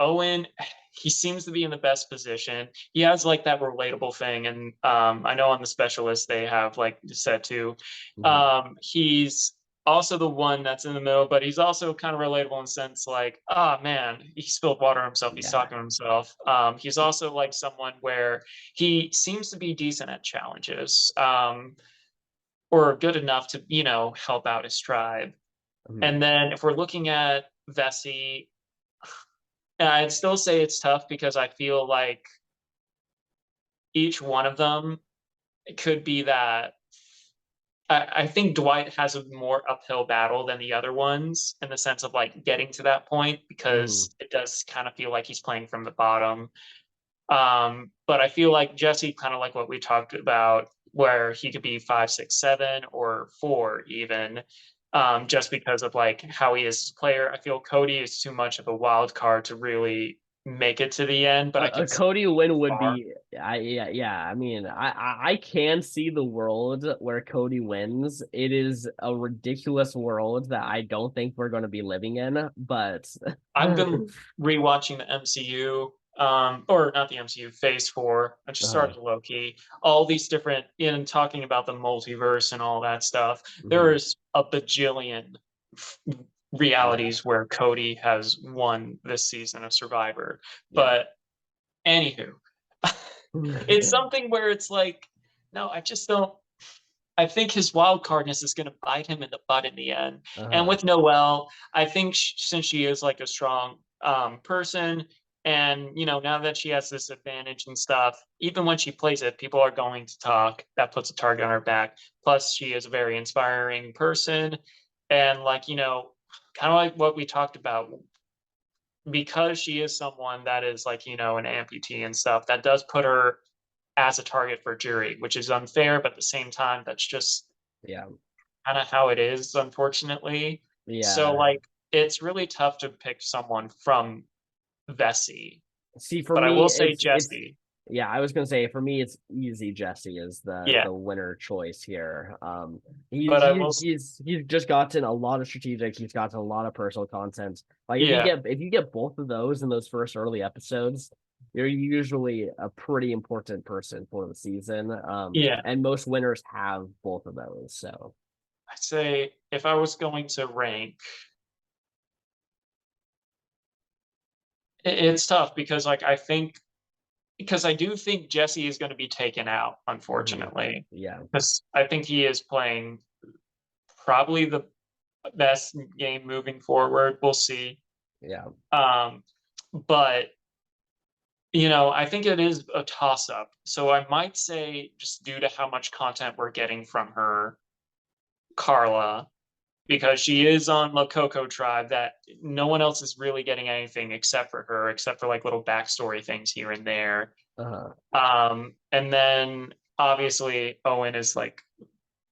Owen, he seems to be in the best position. He has like that relatable thing, and I know on the specialist they have like said too. Mhm. He's also the one that's in the middle, but he's also kind of relatable in the sense like, oh man, he spilled water on himself. He's Yeah, talking to himself. He's also like someone where he seems to be decent at challenges, or good enough to help out his tribe. Mhm. And then if we're looking at Vessi, I'd still say it's tough because I feel like each one of them could be that. I think Dwight has a more uphill battle than the other ones in the sense of like getting to that point Mhm. because it does kind of feel like he's playing from the bottom. But I feel like Jesse, kind of like what we talked about, where he could be 5, 6, 7, or 4 even, just because of like how he is as a player. I feel Cody is too much of a wild card to really make it to the end, but I A can see Cody win would far. be, yeah. I mean, I can see the world where Cody wins. It is a ridiculous world that I don't think we're going to be living in, but I've been rewatching the MCU, or not the MCU, Phase 4. I just uh, started Loki. All these different, in talking about the multiverse and all that stuff. mhm. There's a bajillion f- Yeah, realities where Cody has won this season of Survivor. yeah. But anywho, it's something where it's like, no, I just don't. I think his wild cardness is going to bite him in the butt in the end. And Uh-huh. with Noelle, I think since she is like a strong person, and now that she has this advantage and stuff, even when she plays it, people are going to talk. That puts a target on her back. Plus, she is a very inspiring person, and like kind of like what we talked about, because she is someone that is like an amputee and stuff. That does put her as a target for jury, which is unfair, but at the same time, that's just Yeah, kind of how it is, unfortunately. So, yeah. like, it's really tough to pick someone from Vessi, See, for but I me, will say it's Jesse. yeah, I was gonna say for me it's easy. Jesse is Yeah, the winner choice here. but I will. He's just gotten a lot of strategic. He's gotten a lot of personal content. Like Yeah, if you get both of those in those first early episodes, you're usually a pretty important person for the season. yeah. And most winners have both of those. So I'd say if I was going to rank, it's tough because, like, because I do think Jesse is going to be taken out, mhm. unfortunately, Yeah, because I think he is playing probably the best game moving forward. We'll see. yeah, Um, but I think it is a toss up. So I might say, just due to how much content we're getting from her, Carla, because she is on the Coco tribe, that no one else is really getting anything except for her, except for like little backstory things here and there. uh-huh. And then obviously Owen is like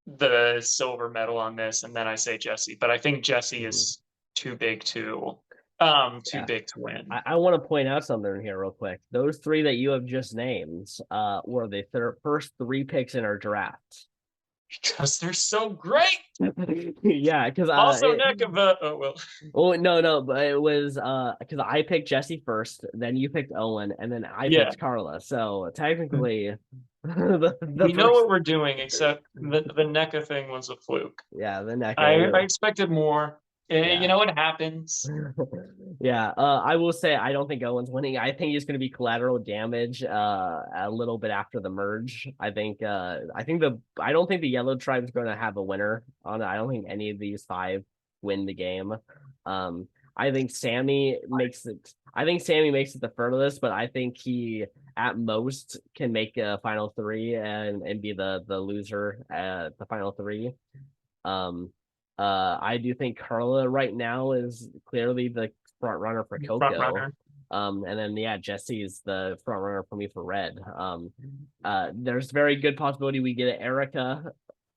the silver medal on this, and then I say Jesse. But I think Jesse Mhm. is too Yeah. big to win. I want to point out something here real quick. Those three that you have just named were the first three picks in our draft. Because they're so great. Yeah, because Also, Nekava. Oh well. oh no, but it was because I picked Jesse first, then you picked Owen, and then I Yeah, picked Carla. So technically, the we know first what we're doing, except the NECA thing was a fluke. the neck I expected more. You yeah. know what happens. Yeah, I will say I don't think Owen's winning. I think he's going to be collateral damage a little bit after the merge. I don't think the Yellow Tribe's going to have a winner on it. I don't think any of these five win the game. Um, I think Sammy makes it. I think Sammy makes it the furthest, but I think he at most can make a final three and be the loser at the final three. Um, I do think Carla right now is clearly the front runner for Front Coco. runner. And then yeah, Jesse is the front runner for me for Red. There's very good possibility we get Erica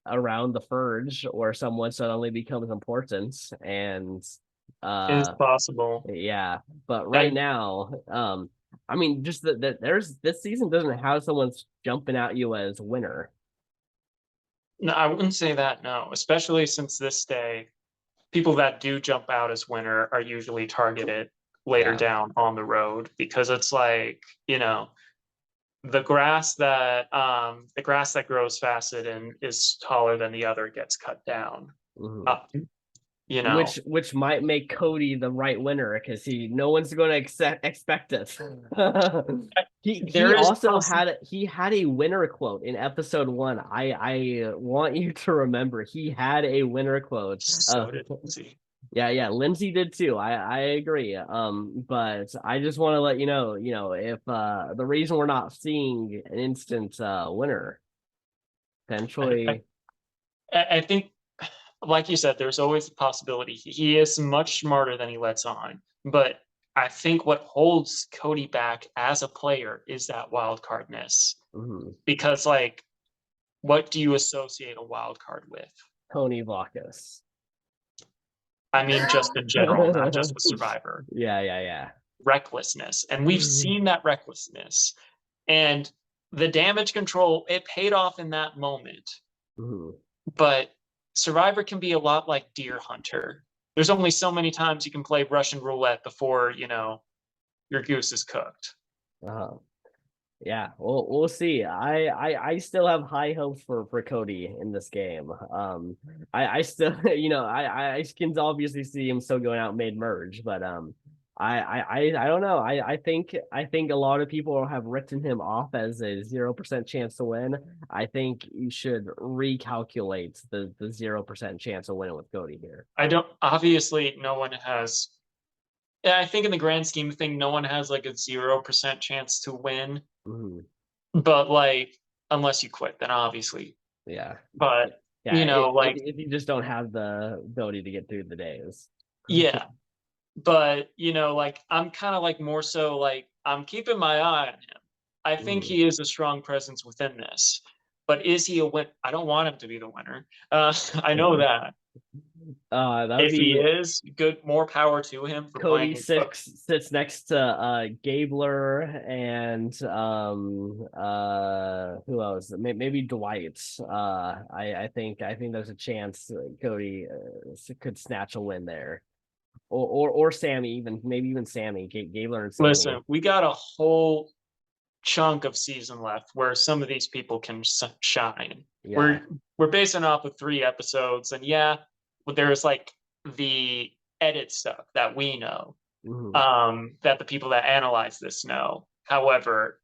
around the Furge or someone suddenly becomes important. And It is uh possible. yeah, but right I now, I mean just that there's this season doesn't have someone jumping at you as winner. No, I wouldn't say that, no, especially since this day, people that do jump out as winner are usually targeted later Yeah. down on the road because it's like, the grass that grows fastest and is taller than the other gets cut down. Mhm. Uh, you know, Which might make Cody the right winner because no one's going to expect it. He there is also had a winner quote in episode 1. I want you to remember he had a winner quote. so did Lindsay. Yeah, Lindsay did too. I agree. But I just want to let you know, if the reason we're not seeing an instant winner I, potentially. I think, like you said, there's always a possibility. He is much smarter than he lets on. But I think what holds Cody back as a player is that wild cardness. Mhm. Because, like, what do you associate a wild card with? Tony Vlachos. I mean, just in general, not just with Survivor. Yeah. Recklessness. And we've seen that recklessness. And the damage control, it paid off in that moment. Mhm. But Survivor can be a lot like Deer Hunter. There's only so many times you can play Russian roulette before, your goose is cooked. Uh, yeah, we'll see. I still have high hopes for Cody in this game. I still I can obviously see him still going out mid merge, but I don't know. I think a lot of people have written him off as a 0% chance to win. I think you should recalculate the 0% chance of winning with Cody here. I don't, obviously, no one has, yeah, I think in the grand scheme of thing, no one has like a 0% chance to win. Mhm. But like, unless you quit, then obviously. Yeah. But, Yeah, like, if you just don't have the ability to get through the days. yeah. But, like, I'm kind of like more so like, I'm keeping my eye on him. I think Mhm. he is a strong presence within this. But is he a win? I don't want him to be the winner. I know that. That would If he be is, good, more power to him for Cody playing. sits next to Gabler and who else? Maybe Dwight. I think there's a chance Cody could snatch a win there. Or Sammy, even maybe even Sammy, Gabler and Sammy. Listen, we got a whole chunk of season left where some of these people can shine. Yeah. We're basing off of 3 episodes, and yeah, there's like the edit stuff that we know, Mhm. that the people that analyze this know. However,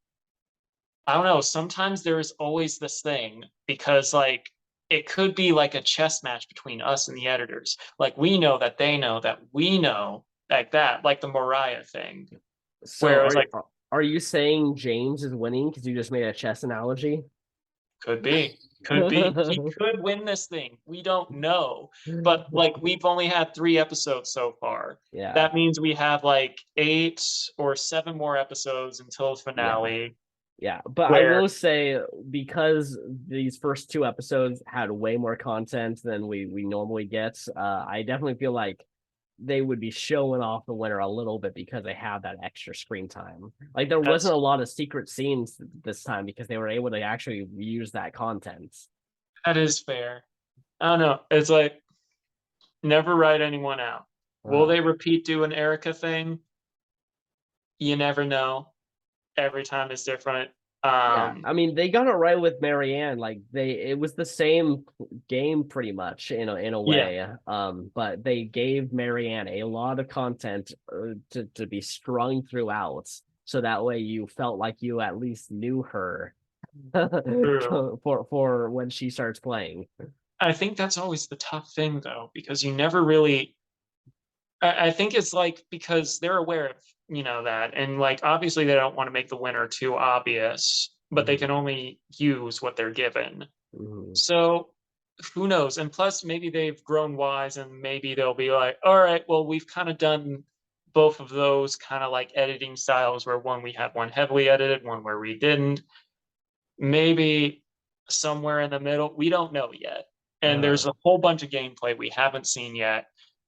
I don't know. Sometimes there is always this thing because like it could be like a chess match between us and the editors. Like we know that they know that we know like that, like the Mariah thing, So where it was like are you saying James is winning because you just made a chess analogy? could be. Could be. He could win this thing. We don't know. But like we've only had 3 episodes so far. Yeah. That means we have like 8 or 7 more episodes until the Yeah. finale. Yeah, but I where will say because these first two episodes had way more content than we normally get, I definitely feel like they would be showing off the winner a little bit because they have that extra screen time. Like there wasn't that's a lot of secret scenes this time because they were able to actually use that content. that is fair. I don't know. It's like never write anyone out. Will Uh, they repeat do an Erica thing? You never know. Every time is different. yeah, I mean they got it right with Marianne. Like it was the same game pretty much in a Yeah, way. But they gave Marianne a lot of content to be strung throughout, so that way you felt like you at least knew her true. for when she starts playing. I think that's always the tough thing though, because you never really I think it's like because they're aware of, that. And like obviously they don't want to make the winner too obvious, but they Mhm, can only use what they're given. mhm. So who knows? And plus maybe they've grown wise and maybe they'll be like, all right, well, we've kind of done both of those kind of like editing styles where one we had one heavily edited, one where we didn't. Maybe somewhere in the middle, we don't know yet. And Uh, there's a whole bunch of gameplay we haven't seen yet,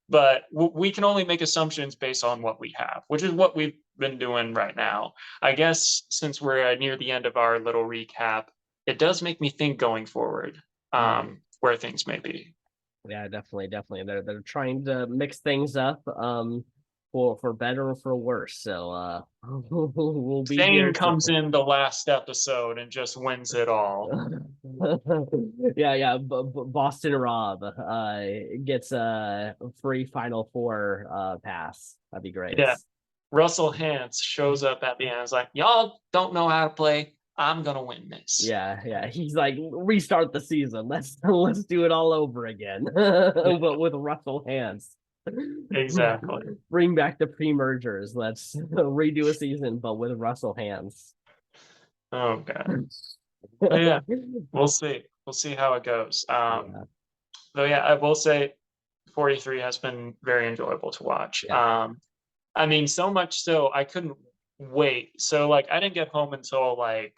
but we can only make assumptions based on what we have, which is what we've been doing right now. I guess since we're near the end of our little recap, it does make me think going forward, mhm. where things may be. Yeah, definitely, definitely. They're trying to mix things up, for better or for worse. So we'll be Thane here comes to in the last episode and just wins it all. yeah, yeah. Boston Rob gets a free Final Four pass. That'd be great. Yeah, Russell Hantz shows up at the end. It's like, y'all don't know how to play. I'm gonna win this. Yeah, yeah. He's like, restart the season. Let's do it all over again. Yeah, But with Russell Hands. exactly. Bring back the pre-mergers. Let's redo a season, but with Russell Hands. Oh god. But yeah, we'll see. We'll see how it goes. Yeah, Though yeah, I will say 43 has been very enjoyable to watch. yeah. I mean, so much so I couldn't wait. So like I didn't get home until like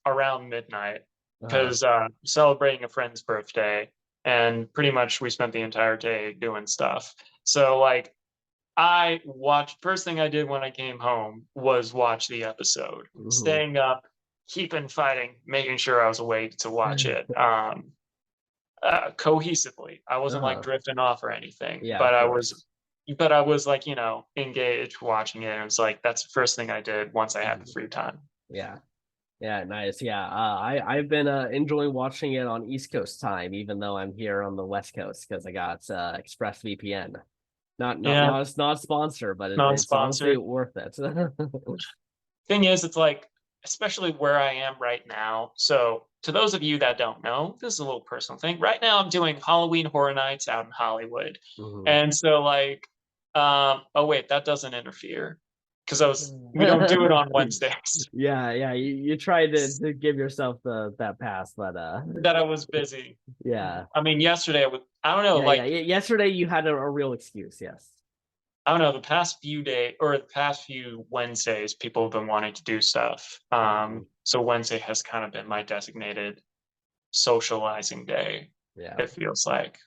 around midnight Uh, because celebrating a friend's birthday, and pretty much we spent the entire day doing stuff. So like I watched first thing I did when I came home was watch the episode, mhm. staying up, keeping fighting, making sure I was awake to watch it. Cohesively. I wasn't like Uh-huh. drifting off or anything, Yeah, but of I was course. but I was like, engaged watching it. And it's like that's the first thing I did once I had the Mhm. free time. Yeah. Yeah, nice. Yeah. I've been enjoying watching it on East Coast time, even though I'm here on the West Coast because I got ExpressVPN. Yeah, Not a sponsor, but it's honestly non-sponsored. worth it. Thing is, it's like, especially where I am right now. So, to those of you that don't know, this is a little personal thing. Right now, I'm doing Halloween Horror Nights out in Hollywood, Mhm. and so like, oh wait, that doesn't interfere because we don't do it on Wednesdays. Yeah, yeah. You tried to give yourself that pass, but That I was busy. yeah. I mean, yesterday I was. I don't know, Yeah, yeah. like Yesterday you had a real excuse, yes. I don't know, the past few days or the past few Wednesdays, people have been wanting to do stuff. Mhm. So Wednesday has kind of been my designated socializing day, Yeah. it feels like.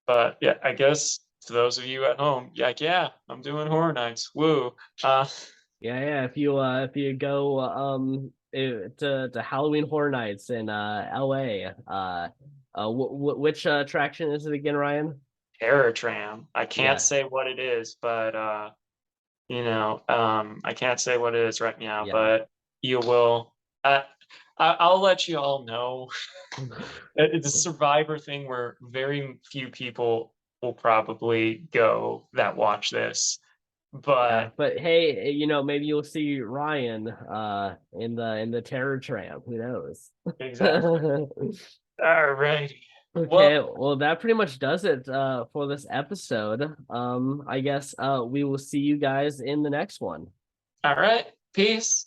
But yeah, I guess to those of you at home, like, yeah, I'm doing horror nights. Woo. Uh, Yeah, yeah. If you go to Halloween Horror Nights in LA, which attraction is it again, Ryan? Terror Tram. I can't Yeah, say what it is, but I can't say what it is right now, yeah. but you will. I, I'll let you all know. It's a survivor thing where very few people will probably go that watch this, Yeah, but but hey, maybe you'll see Ryan in the Terror Tram. Who knows? exactly. All righty. Well, Okay, well that pretty much does it for this episode. I guess we will see you guys in the next one. all right. Peace.